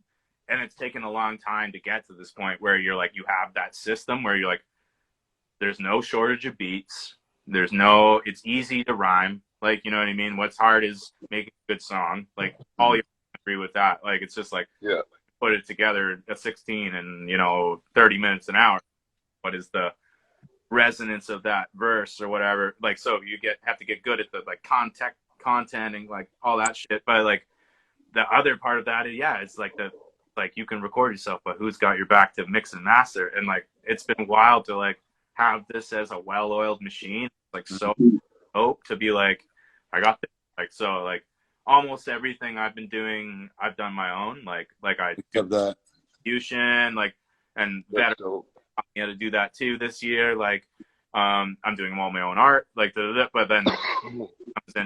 And it's taken a long time to get to this point where you're like, you have that system where you're like, there's no shortage of beats. It's easy to rhyme. Like, you know what I mean? What's hard is making a good song. Like, all you agree with that. Like, it's just like, put it together at 16 and, 30 minutes an hour. What is the resonance of that verse or whatever? Like, so you have to get good at the, like, content and, like, all that shit. But, like, the other part of that, it's like you can record yourself, but who's got your back to mix and master? And like, it's been wild to like have this as a well-oiled machine. Like, so dope to be like, I got this. Like, so like almost everything I've been doing, I've done my own. Like I do that distribution, like, and that taught me how to do that too this year. Like, I'm doing all my own art, like, but then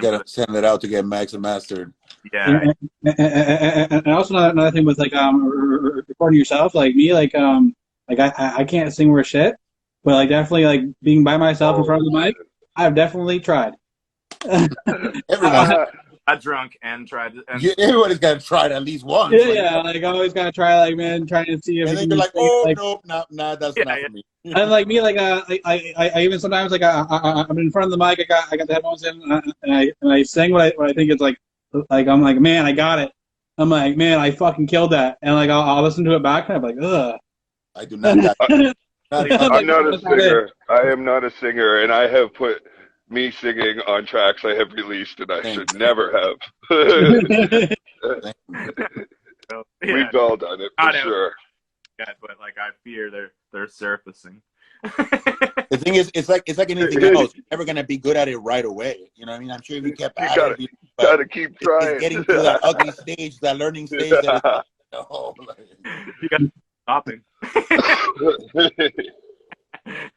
gotta send it out to get mixed and mastered. Yeah. And also another thing with like recording yourself, like me, like I can't sing worth shit, but like definitely like being by myself in front of the mic, I've definitely tried. Everyone. got drunk and tried to. And, Yeah, everybody's got to try it at least once. Yeah, like I always gotta try, like man, trying to see if. And you then can you're like, sing it, oh like, no, nah, that's Yeah, not yeah. for me. and like me, like I even sometimes like I'm in front of the mic, I got the headphones in, and I sing what I think it's like I'm like, man, I got it. I'm like, man, I fucking killed that, and like I'll listen to it back, and I'm like, ugh. I do not. I'm not a singer. I am not a singer, and I have put me singing on tracks I have released, and I should never have. so, We've all done it for I know. sure. Yeah, but like I fear they're surfacing. The thing is, it's like anything else. You're never gonna be good at it right away. You know what I mean? I'm sure if you kept at it, Gotta keep trying. it's getting to that ugly stage, that learning stage. That it's like, no, You got stopping.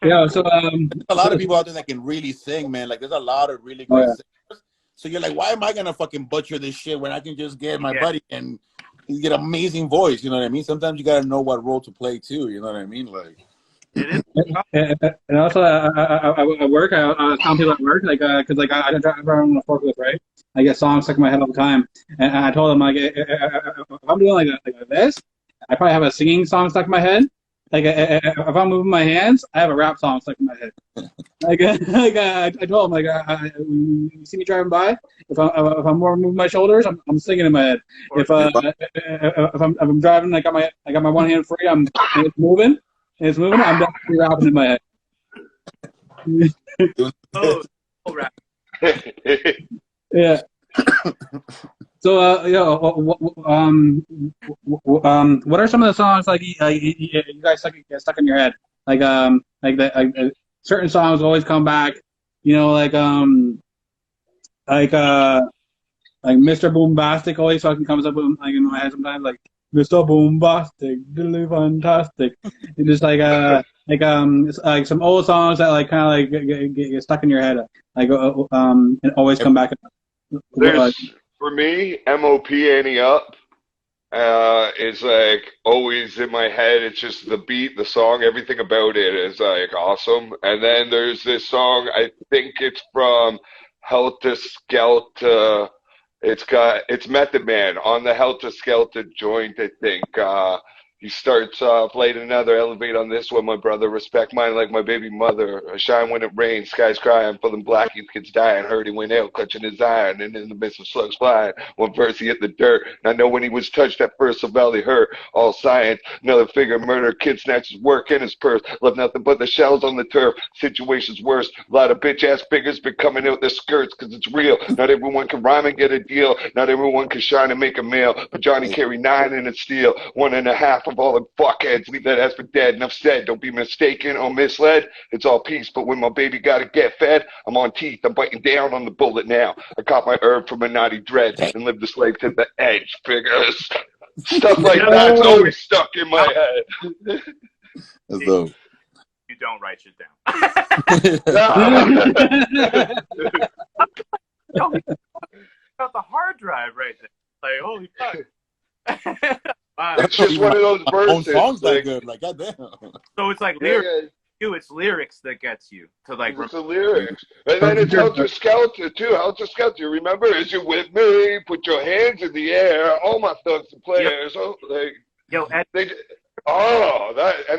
Yeah, so there's a lot of people out there that can really sing, man. Like there's a lot of really great singers. So you're like, why am I gonna fucking butcher this shit when I can just get my buddy and he get an amazing voice? You know what I mean? Sometimes you gotta know what role to play too. You know what I mean? Like. It is. and also I work. I tell people at work, like, because like I drive around on a forklift, right? I get songs stuck in my head all the time, and I told them like, if I'm doing like this, I probably have a singing song stuck in my head. Like if I'm moving my hands, I have a rap song stuck in my head. I told them like, you see me driving by, if I'm more moving my shoulders, I'm singing in my head. If I'm driving, I got my one hand free, and it's moving. I'm definitely rapping in my head. Oh, rap. Yeah. So, what are some of the songs like you guys stuck in your head? Like certain songs always come back. You know, like Mr. Boombastic always fucking comes up with, like, in my head sometimes, like Mr. Boombastic, really fantastic. And just it's like some old songs that like kind of like get stuck in your head, like and always come back. For me, MOP Annie Up is like always in my head. It's just the beat, the song, everything about it is like awesome. And then there's this song, I think it's from Helter Skelter. It's Method Man on the Helter Skelter joint, I think. He starts off, light another, elevate on this one, my brother, respect mine like my baby mother. I shine when it rains, skies crying, for them black youth kids dying. Heard he went out, clutching his iron, and in the midst of slugs flying. One verse he hit the dirt, and I know when he was touched, that first so valley hurt. All science, another figure murder, kid snatches work in his purse. Left nothing but the shells on the turf, situation's worse. A lot of bitch-ass figures been coming out their skirts, cause it's real. Not everyone can rhyme and get a deal. Not everyone can shine and make a meal. But Johnny carry 9 in his steel, 1.5 of all the fuckheads, leave that ass for dead. Enough said, don't be mistaken or misled. It's all peace, but when my baby gotta get fed, I'm on teeth, I'm biting down on the bullet now. I caught my herb from a naughty dread and lived this life to the edge, figures. Stuff like that's always stuck in my head. That's dope. You don't write shit down. Got the hard drive right there. Like, holy fuck. It's just one of those verses. Songs like, that good, like goddamn. So it's like lyrics. It's lyrics that gets you to like. It's the lyrics, and then it's Helter Skelter too. Helter Skelter. Remember, is you with me? Put your hands in the air. All my thugs and players. Oh, like,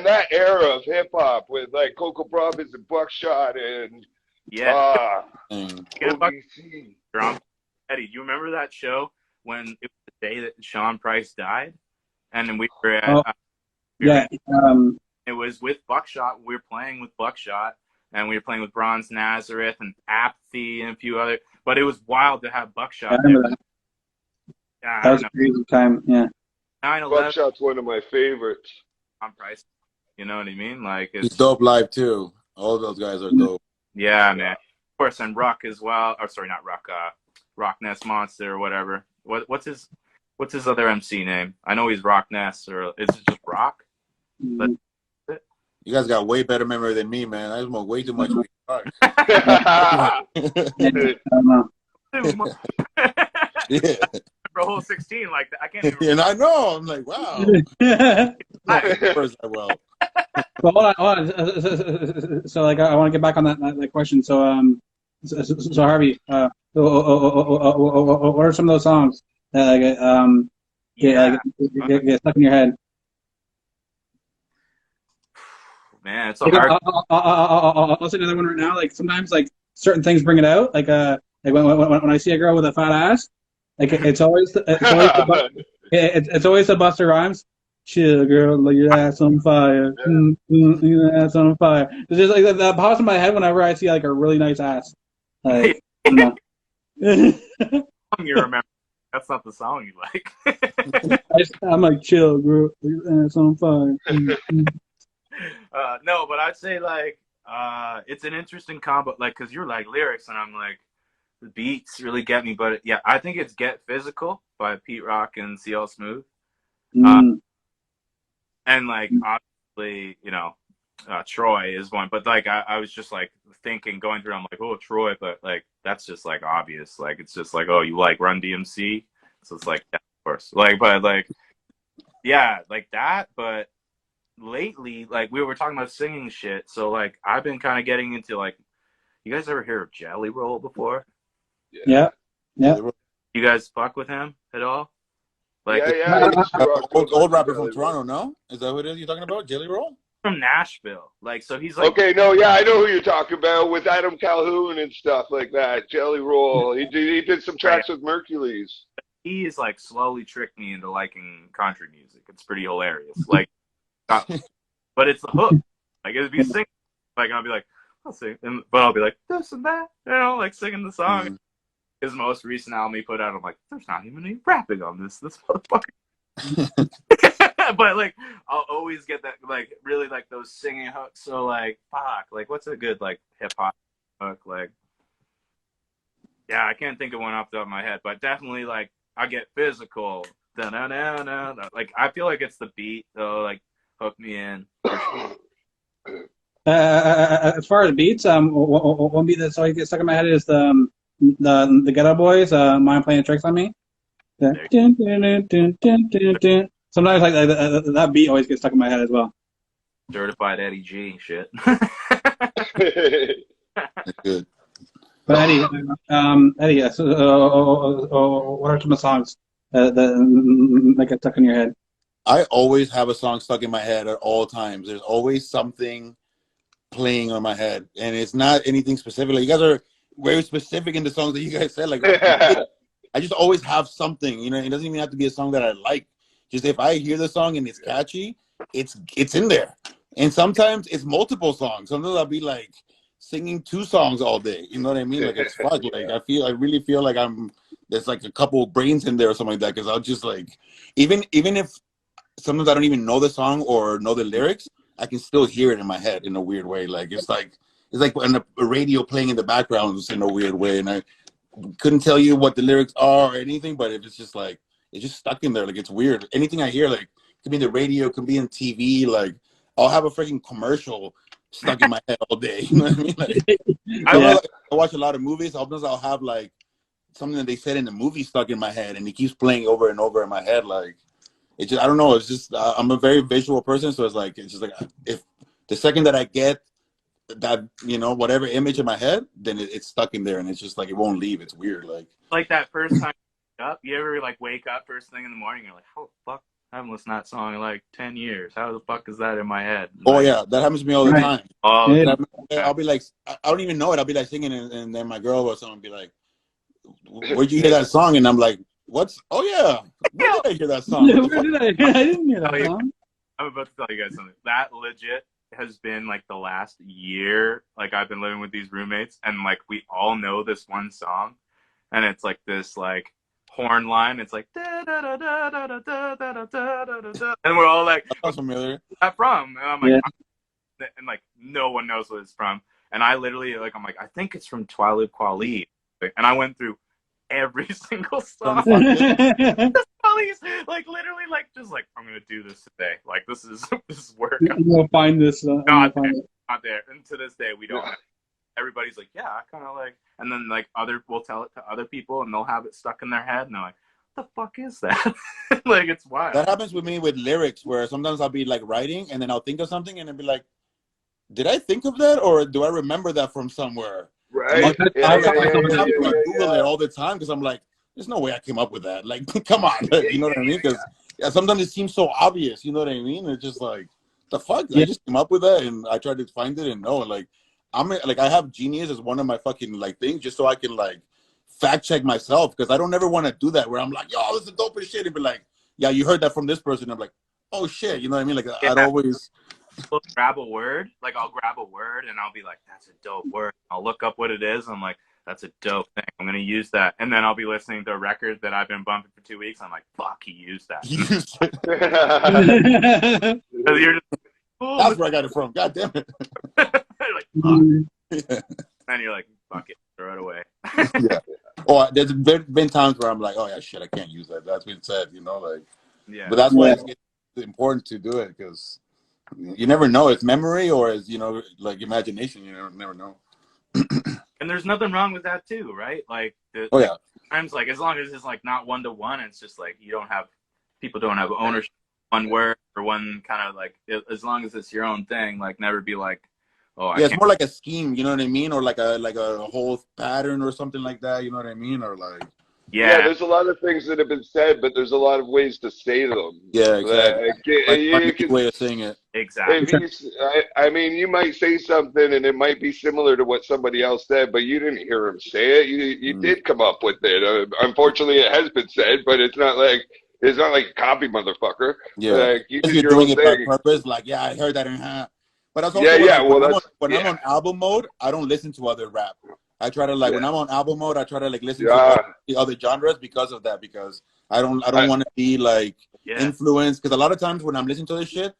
that era of hip hop with like Coco Brothers and Buckshot and OBC. Eddie, do you remember that show when it was the day that Sean Price died? And then we were at, it was with Buckshot. We were playing with Buckshot, and we were playing with Bronze Nazareth and Apathy and a few other. But it was wild to have Buckshot. I remember that. That was a crazy time. Yeah. 9/11. Buckshot's one of my favorites. Sean Price. You know what I mean? Like He's dope live too. All those guys are dope. Yeah, man. Of course, and Ruck as well. Or sorry, not Ruck. Rock Ness Monster or whatever. What's his other MC name? I know he's Rock Ness, or is it just Rock? But you guys got way better memory than me, man. I smoke way too much weed. Yeah. For a whole 16, like I can't even. And I know. I'm like, wow. Well, hold on. So like, I want to get back on that question. So Harvey, What are some of those songs that get stuck in your head? Man, it's a hard. I'll say another one right now. Like sometimes, like certain things bring it out. Like when I see a girl with a fat ass, like it's always the Busta Rhymes. Chill, girl, lay your ass on fire. Your ass on fire. It's just like that pops in my head whenever I see like a really nice ass. Like, no. You remember? That's not the song you like. I'm like, chill, girl, lay your ass on fire. No, but I'd say like it's an interesting combo, like because you're like lyrics, and I'm like the beats really get me. But yeah, I think it's "Get Physical" by Pete Rock and CL Smooth, and like obviously Troy is one. But like I was just like thinking going through, I'm like, oh, Troy, but like that's just like obvious. Like it's just like, oh, you like Run DMC, so it's like, yeah, of course. Like, but like yeah, like that, but. Lately, like we were talking about singing shit, so like I've been kind of getting into like, you guys ever hear of Jelly Roll before? Yeah. You guys fuck with him at all? Like, old rapper from Toronto, no? Is that what it is you're talking about? Jelly Roll? From Nashville. Like, so he's like, okay, no, yeah, I know who you're talking about with Adam Calhoun and stuff like that. Jelly Roll. He did some tracks with Mercules. He is like slowly tricked me into liking country music. It's pretty hilarious. Like. But it's the hook. Like it'd be singing, like I'll be like, I'll sing, but I'll be like this and that, like singing the song. His most recent album he put out, I'm like, there's not even any rapping on this motherfucker. But like, I'll always get that, like really like those singing hooks. So like, fuck, like what's a good like hip hop hook? Like, yeah, I can't think of one off the top of my head, but definitely like I Get Physical. Da-na-na-na. Like I feel like it's the beat though, like. Hook me in. As far as beats, one beat that's always gets stuck in my head is the Ghetto Boys. Mind Playing Tricks on Me. Sometimes like that beat always gets stuck in my head as well. Certified Eddy G shit. Good. But Eddy, what are some of the songs that get stuck in your head? I always have a song stuck in my head at all times. There's always something playing on my head, and it's not anything specific. Like, you guys are very specific in the songs that you guys said. Like, I just always have something. You know, it doesn't even have to be a song that I like. Just if I hear the song and it's catchy, it's in there. And sometimes it's multiple songs. Sometimes I'll be like singing 2 songs all day. You know what I mean? Like it's fun. Like I really feel like there's like a couple of brains in there or something like that. Because I'll just like even if. Sometimes I don't even know the song or know the lyrics. I can still hear it in my head in a weird way. Like it's like when a radio playing in the background in a weird way, and I couldn't tell you what the lyrics are or anything. But if it's just like it's just stuck in there, like it's weird. Anything I hear, like it could be in the radio, could be on TV. Like I'll have a freaking commercial stuck in my head all day. You know what I mean? Like, I watch a lot of movies. Sometimes I'll have like something that they said in the movie stuck in my head, and it keeps playing over and over in my head. Like. It just, I don't know. It's just, I'm a very visual person. So it's just like, if the second that I get that, whatever image in my head, then it's stuck in there and it's just like, it won't leave. It's weird. Like that first time you ever like wake up first thing in the morning, you're like, how the fuck? I haven't listened to that song in like 10 years. How the fuck is that in my head? Oh yeah. That happens to me all the time. Oh, yeah. I'll be like, I don't even know it. I'll be like singing and then my girl or someone will be like, where'd you hear that song? And I'm like, oh yeah, where did I hear that song? Yeah, where did I didn't hear that song. I'm about to tell you guys something. That legit has been like the last year. Like I've been living with these roommates, and like we all know this one song, and it's like this like horn line. It's like da da da da da da da da da da da, and we're all like, "That's familiar." Where's that from? And I'm like, and like no one knows what it's from. And I literally like, I'm like, I think it's from Twilight Kweli, and I went through every single song. Like literally, like just like I'm gonna do this today. Like this is work. You'll find this. Not there. And to this day, we don't. Everybody's like, yeah, I kind of like. And then like we'll tell it to other people, and they'll have it stuck in their head, and they're like, what the fuck is that? Like it's wild. That happens with me with lyrics, where sometimes I'll be like writing, and then I'll think of something, and I'll be like, did I think of that, or do I remember that from somewhere? Right. right? I'll Yeah, tell myself yeah, that. yeah, Google it all the time because I'm like, there's no way I came up with that. Like, come on, you know what I mean? Because sometimes it seems so obvious. You know what I mean? It's just like, the fuck? I Yeah. just came up with that, and I tried to find it, and no, like, I have Genius as one of my fucking like things, just so I can like fact check myself, because I don't ever want to do that where I'm like, yo, this is the dopest shit, and be like, yeah, you heard that from this person. I'm like, oh shit, you know what I mean? Like, I'd always grab a word. Like I'll grab a word and I'll be like, that's a dope word. I'll look up what it is. I'm like, that's a dope thing. I'm gonna use that. And then I'll be listening to a record that I've been bumping for 2 weeks. I'm like, fuck, he used that. use it. So you're just, oh, That's where I got it from. God damn it. like, fuck. And you're like, fuck it, throw it away. Yeah. Or there's been times where I'm like, oh yeah, shit, I can't use that. That's been said, you know, like. Yeah. But that's why it's important to do it, because you never know. It's memory or it's, you know, like imagination. You never know. And there's nothing wrong with that too, right? Like, Oh yeah. times, like, as long as it's like not 1-to-1, it's just like people don't have ownership of one word or one kind of like, as long as it's your own thing, like never be like, oh, Yeah, it's more like a scheme, you know what I mean, or like a whole pattern or something like that. You know what I mean, or like. Yeah, there's a lot of things that have been said, but there's a lot of ways to say them. Yeah, exactly. Like, you way of saying it. Exactly. I mean, you might say something and it might be similar to what somebody else said, but you didn't hear him say it. You did come up with it. Unfortunately, it has been said, but it's not like copy, motherfucker. Yeah, like, you if did you're your doing own it thing. by purpose, like, yeah, I heard that in But that's also when I'm on album mode, I don't listen to other rap. I try to like when I'm on album mode, I try to like listen to the other genres because of that. Because I don't want to be like influenced. Because a lot of times when I'm listening to this shit,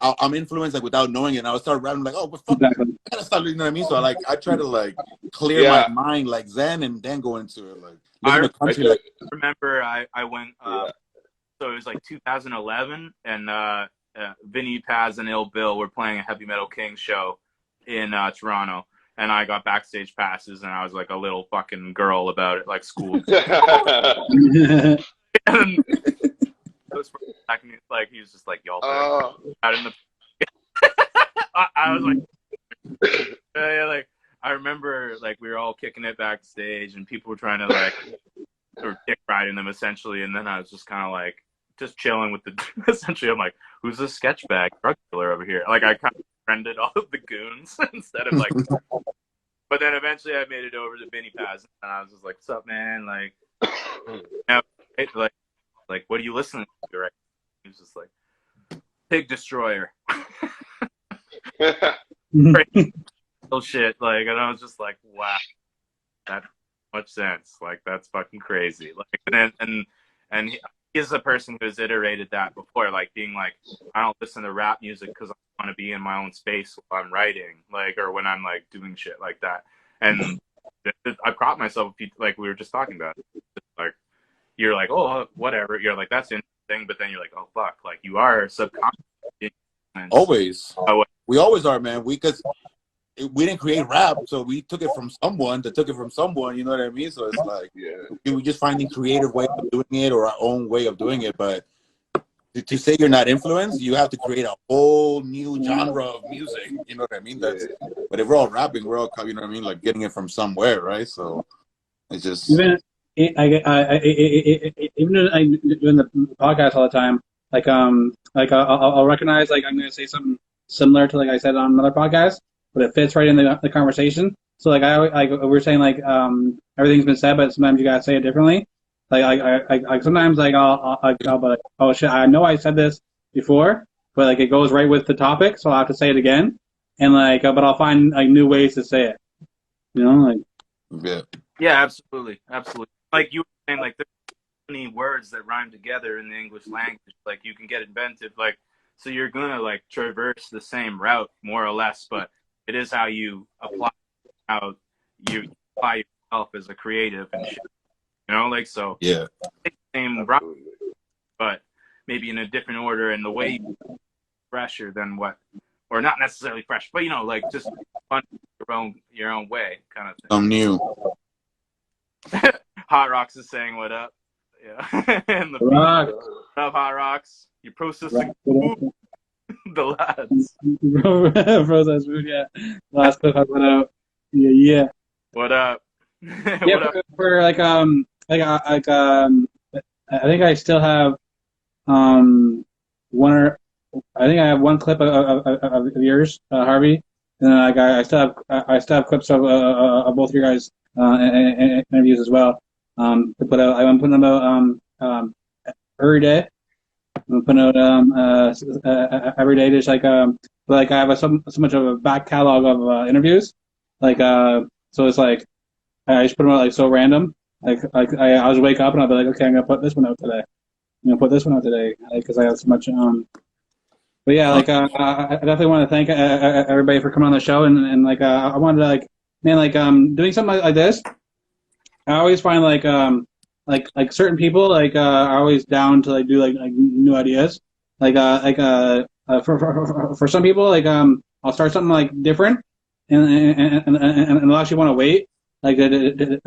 I'm influenced like without knowing it. And I'll start rapping like, oh, but fuck, Exactly. I gotta start. You know what I mean? So I try to like clear my mind like Zen and then go into it. Like listen to country. Like remember, I went. So it was like 2011, and Vinny Paz and Ill Bill were playing a Heavy Metal King show in Toronto. And I got backstage passes, and I was like a little fucking girl about it, like school. And it was like he was just like, y'all out in the. I was like, like I remember like we were all kicking it backstage, and people were trying to like or dick riding them essentially, and then I was just kind of like just chilling with the. Essentially, I'm like, who's this sketch bag drug dealer over here? Like I kind of friended all of the goons instead of like. But then eventually I made it over to Vinny Paz, and I was just like, "What's up, man? Like, like, what are you listening to?" Right? He was just like, "Pig Destroyer." Bullshit. Like, and I was just like, "Wow, that much sense. Like, that's fucking crazy." Like, and he is a person who's iterated that before, like being like, I don't listen to rap music because I want to be in my own space while I'm writing, like, or when I'm like doing shit like that. And I caught myself, like we were just talking about, like you're like, oh, whatever. You're like, that's interesting, but then you're like, oh fuck, like you are subconscious. Always, we always are, man. Because we didn't create rap, so we took it from someone that took it from someone. You know what I mean? So it's like we're just finding creative ways of doing it or our own way of doing it. But to say you're not influenced, you have to create a whole new genre of music. You know what I mean? But if we're all rapping, we're all, you know what I mean, like getting it from somewhere, right? So it's just even doing the podcast all the time. Like I'll recognize like I'm going to say something similar to like I said on another podcast, but it fits right in the conversation. So like we're saying like everything's been said, but sometimes you gotta say it differently. Like I sometimes like I'll be like, oh shit, I know I said this before, but like it goes right with the topic, so I'll have to say it again, and like but I'll find like new ways to say it. You know, like yeah, absolutely. Like you were saying, like there's so many words that rhyme together in the English language. Like you can get inventive, like so you're gonna like traverse the same route more or less, but it is how you apply yourself as a creative and shit. You know, like so. Yeah. Same route, but maybe in a different order, and the way fresher than what, or not necessarily fresh, but you know, like just fun your own way, kind of thing. I'm new. Hot Rocks is saying what up. Yeah. And the Rock. What up, Hot Rocks? You processing food? The lads. Processed food, yeah. Last clip I put out. Yeah. What up? Yeah, What up? for I think I still have one or I think I have one clip of yours, Harvey, and then I still have clips of both of your guys interviews as well. To put out, I'm putting them out every day. I'm putting out every day, just like I have so much of a back catalog of interviews, so it's like I just put them out like so random. I'll just wake up and I'll be like, okay, I'm gonna put this one out today. I'm gonna put this one out today because I have so much. But yeah, I definitely want to thank everybody for coming on the show, and I wanted to doing something like this. I always find like certain people are always down to do new ideas. For some people I'll start something different, and they'll actually want to wait you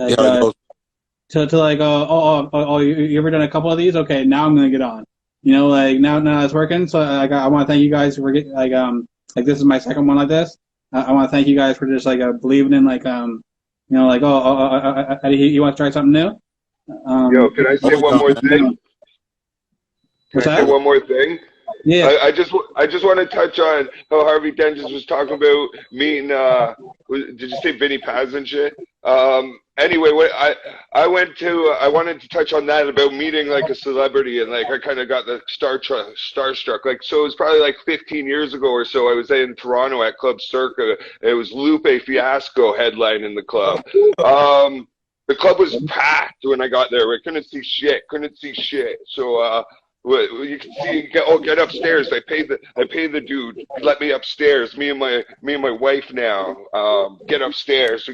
ever done a couple of these? Okay, now I'm gonna get on. Now it's working. So I want to thank you guys for this is my second one like this. I want to thank you guys for just believing in Eddy, you want to try something new? Yo, can I say one more thing? What's Can I that? say one more thing? Yeah. I just want to touch on how Harvey Dent just was talking about meeting. Did you say Vinny Paz and shit? Anyway, I wanted to touch on that about meeting a celebrity, and I kind of got the starstruck. So it was probably 15 years ago or so. I was in Toronto at Club Circa. It was Lupe Fiasco headlining the club. The club was packed when I got there. I couldn't see shit. So you can see, get upstairs. I paid the dude. He let me upstairs. Me and my wife now. Get upstairs.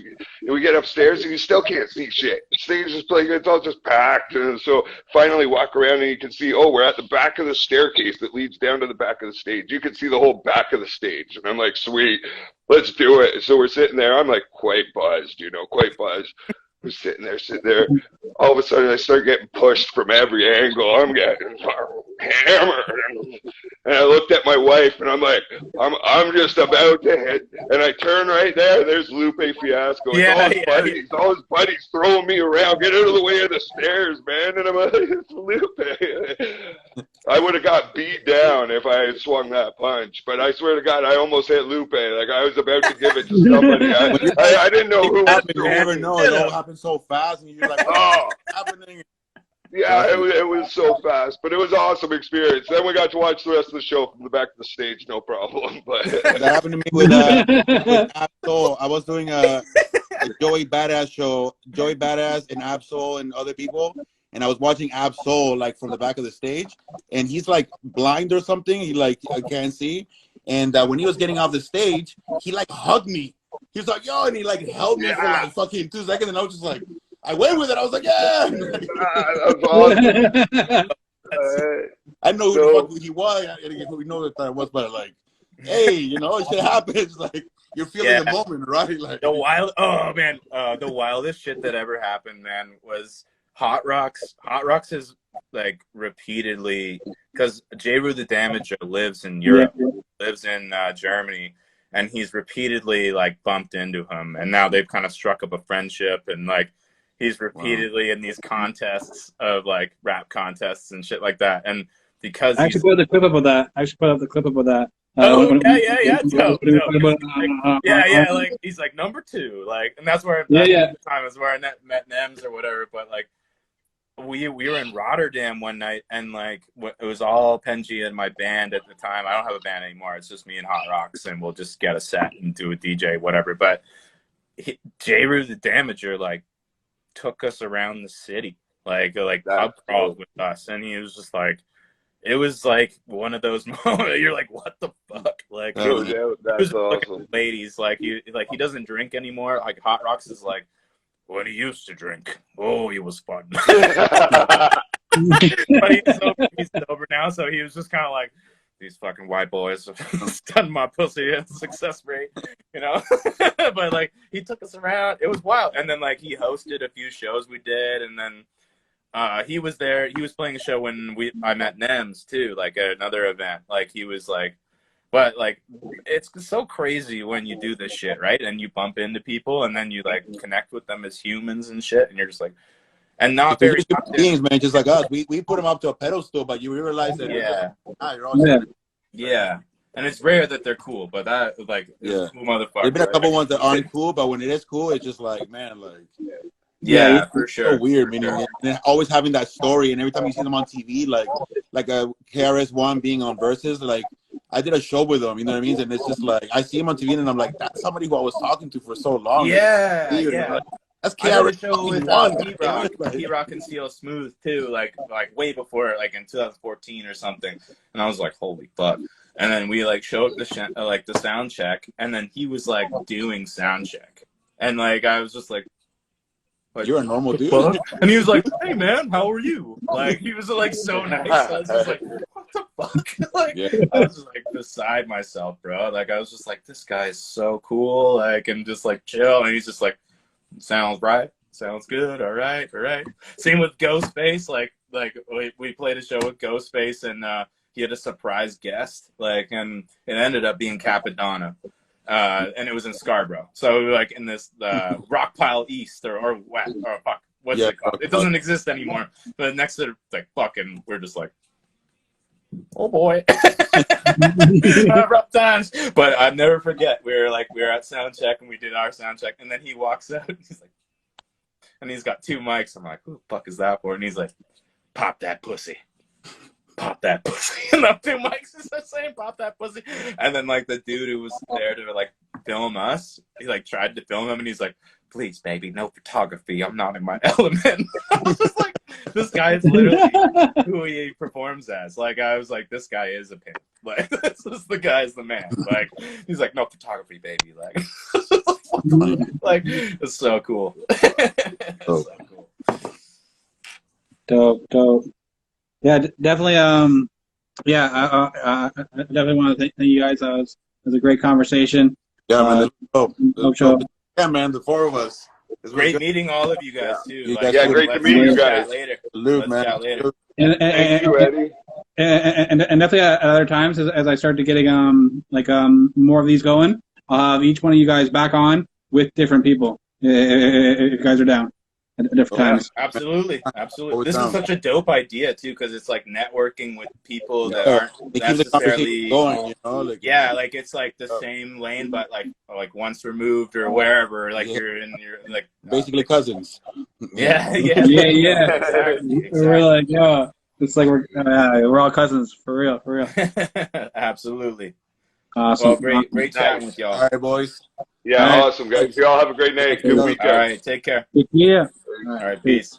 We get upstairs and you still can't see shit. The stage is it's all just packed. And so finally walk around and you can see, we're at the back of the staircase that leads down to the back of the stage. You can see the whole back of the stage. And I'm like, sweet, let's do it. So we're sitting there. I'm quite buzzed, quite buzzed. We're sitting there. All of a sudden, I start getting pushed from every angle. I'm getting hammered, and I looked at my wife, and I'm like, I'm just about to hit, and I turn right there. There's Lupe Fiasco. All his buddies throwing me around. Get out of the way of the stairs, man. And I'm like, it's Lupe. I would have got beat down if I had swung that punch, but I swear to God, I almost hit Lupe. I was about to give it to somebody. I didn't know who was You never know. It all happened so fast, and you're like, what's happening? Yeah, it was so fast, but it was an awesome experience. Then we got to watch the rest of the show from the back of the stage, no problem. But that happened to me with Absol. I was doing a Joey Badass show, Joey Badass and Absol and other people, and I was watching Absol from the back of the stage, and he's blind or something. He I can't see, and when he was getting off the stage, he hugged me. He was like, yo, and he held me for fucking 2 seconds, and I was just like, I went with it. I was like, yeah. That's awesome. I know who the fuck he was. We know that it was, but hey, shit happens. You're feeling the moment, right? The wildest shit that ever happened, man, was Hot Rocks. Hot Rocks is repeatedly, because Jeru the Damager lives in Europe, lives in Germany. And he's repeatedly bumped into him, and now they've kind of struck up a friendship, and he's repeatedly in these contests of rap contests and shit like that. And because I actually put up the clip about that. He's number 2, and that's where the time is where I met Nems or whatever. But we were in Rotterdam one night, and it was all Penji and my band at the time. I don't have a band anymore. It's just me and Hot Rocks, and we'll just get a set and do a DJ, whatever. But Jeru the Damager took us around the city, pub crawled with us, and he was just it was one of those moments. You're what the fuck? That's awesome. Ladies, he doesn't drink anymore. Hot Rocks is when he used to drink, he was fun. But he's sober now, so he was just kind of these fucking white boys have stunned my pussy at success rate, But he took us around. It was wild. And then he hosted a few shows we did, and then he was there. He was playing a show when I met Nems too, at another event. He was But like, it's so crazy when you do this shit, right? And you bump into people, and then you like connect with them as humans and shit, and you're just like, and not Because very you're often. human beings, man, just like us. We put them up to a pedestal, but you realize that you're always Yeah. And it's rare that they're cool, but that like Yeah. cool motherfucker. There's been a couple ones that aren't cool, but when it is cool, it's just like, man, like yeah, for sure. so weird, meaning and always having that story, and every time you see them on TV, like a KRS-One being on Versus, like I did a show with them, you know what I mean? And it's just like I see him on TV, and I'm like, that's somebody who I was talking to for so long. Yeah, weird, yeah. like, that's I did a KRS show with One. T-Rock and Steel Smooth too, like way before, like in 2014 or something. And I was like, holy fuck. And then we like showed the sound check, and then he was like doing sound check, and like I was just like you're a normal dude. Fuck? And he was like, hey man, how are you? Like he was like so nice. I was just like, what the fuck? Like I was just like beside myself, bro. Like I was just like, this guy is so cool, like, and just like chill. And he's just like, sounds right, sounds good, all right. Same with Ghostface. Like we played a show with Ghostface, and he had a surprise guest, like, and it ended up being Capadonna, and it was in Scarborough. So we were like in this Rock Pile East or West, or fuck, what's it called? It doesn't exist anymore. But next to like fucking, we're just like, oh boy, rough times. But I never forget. We were at sound check, and we did our sound check, and then he walks out, and he's like, and he's got two mics. I'm like, who the fuck is that for? And he's like, pop that pussy. Pop that pussy. And the two mics is the same, pop that pussy. And then like the dude who was there to like film us, he like tried to film him, and he's like, please baby, no photography, I'm not in my element. I was just like, this guy is literally who he performs as. Like I was like, this guy is a pimp. Like this is the guy's the man. Like he's like, no photography baby. Like like it's so cool. It's so cool. Dope. Yeah, definitely. Yeah, I definitely want to thank you guys. It was a great conversation. Yeah, man. Show. Yeah, man. The four of us. It's great meeting all of you guys too. Like, yeah, great to meet you guys. Later. Salute, man. Later. Thank you, Eddie. And definitely at other times, as I start to getting more of these going, I'll have each one of you guys back on with different people. If you guys are down. At different times. Absolutely. This is such a dope idea too, because it's like networking with people that aren't necessarily going, you know, like, like it's like the same lane, but like once removed or wherever, like you're like basically cousins. Yeah. Exactly. We're like, yeah, it's like we're all cousins for real. Absolutely. Awesome. Well, great chatting with y'all. All right, boys. Yeah, awesome, guys. You all have a great night. Good weekend. All right, take care. Yeah. All right, peace.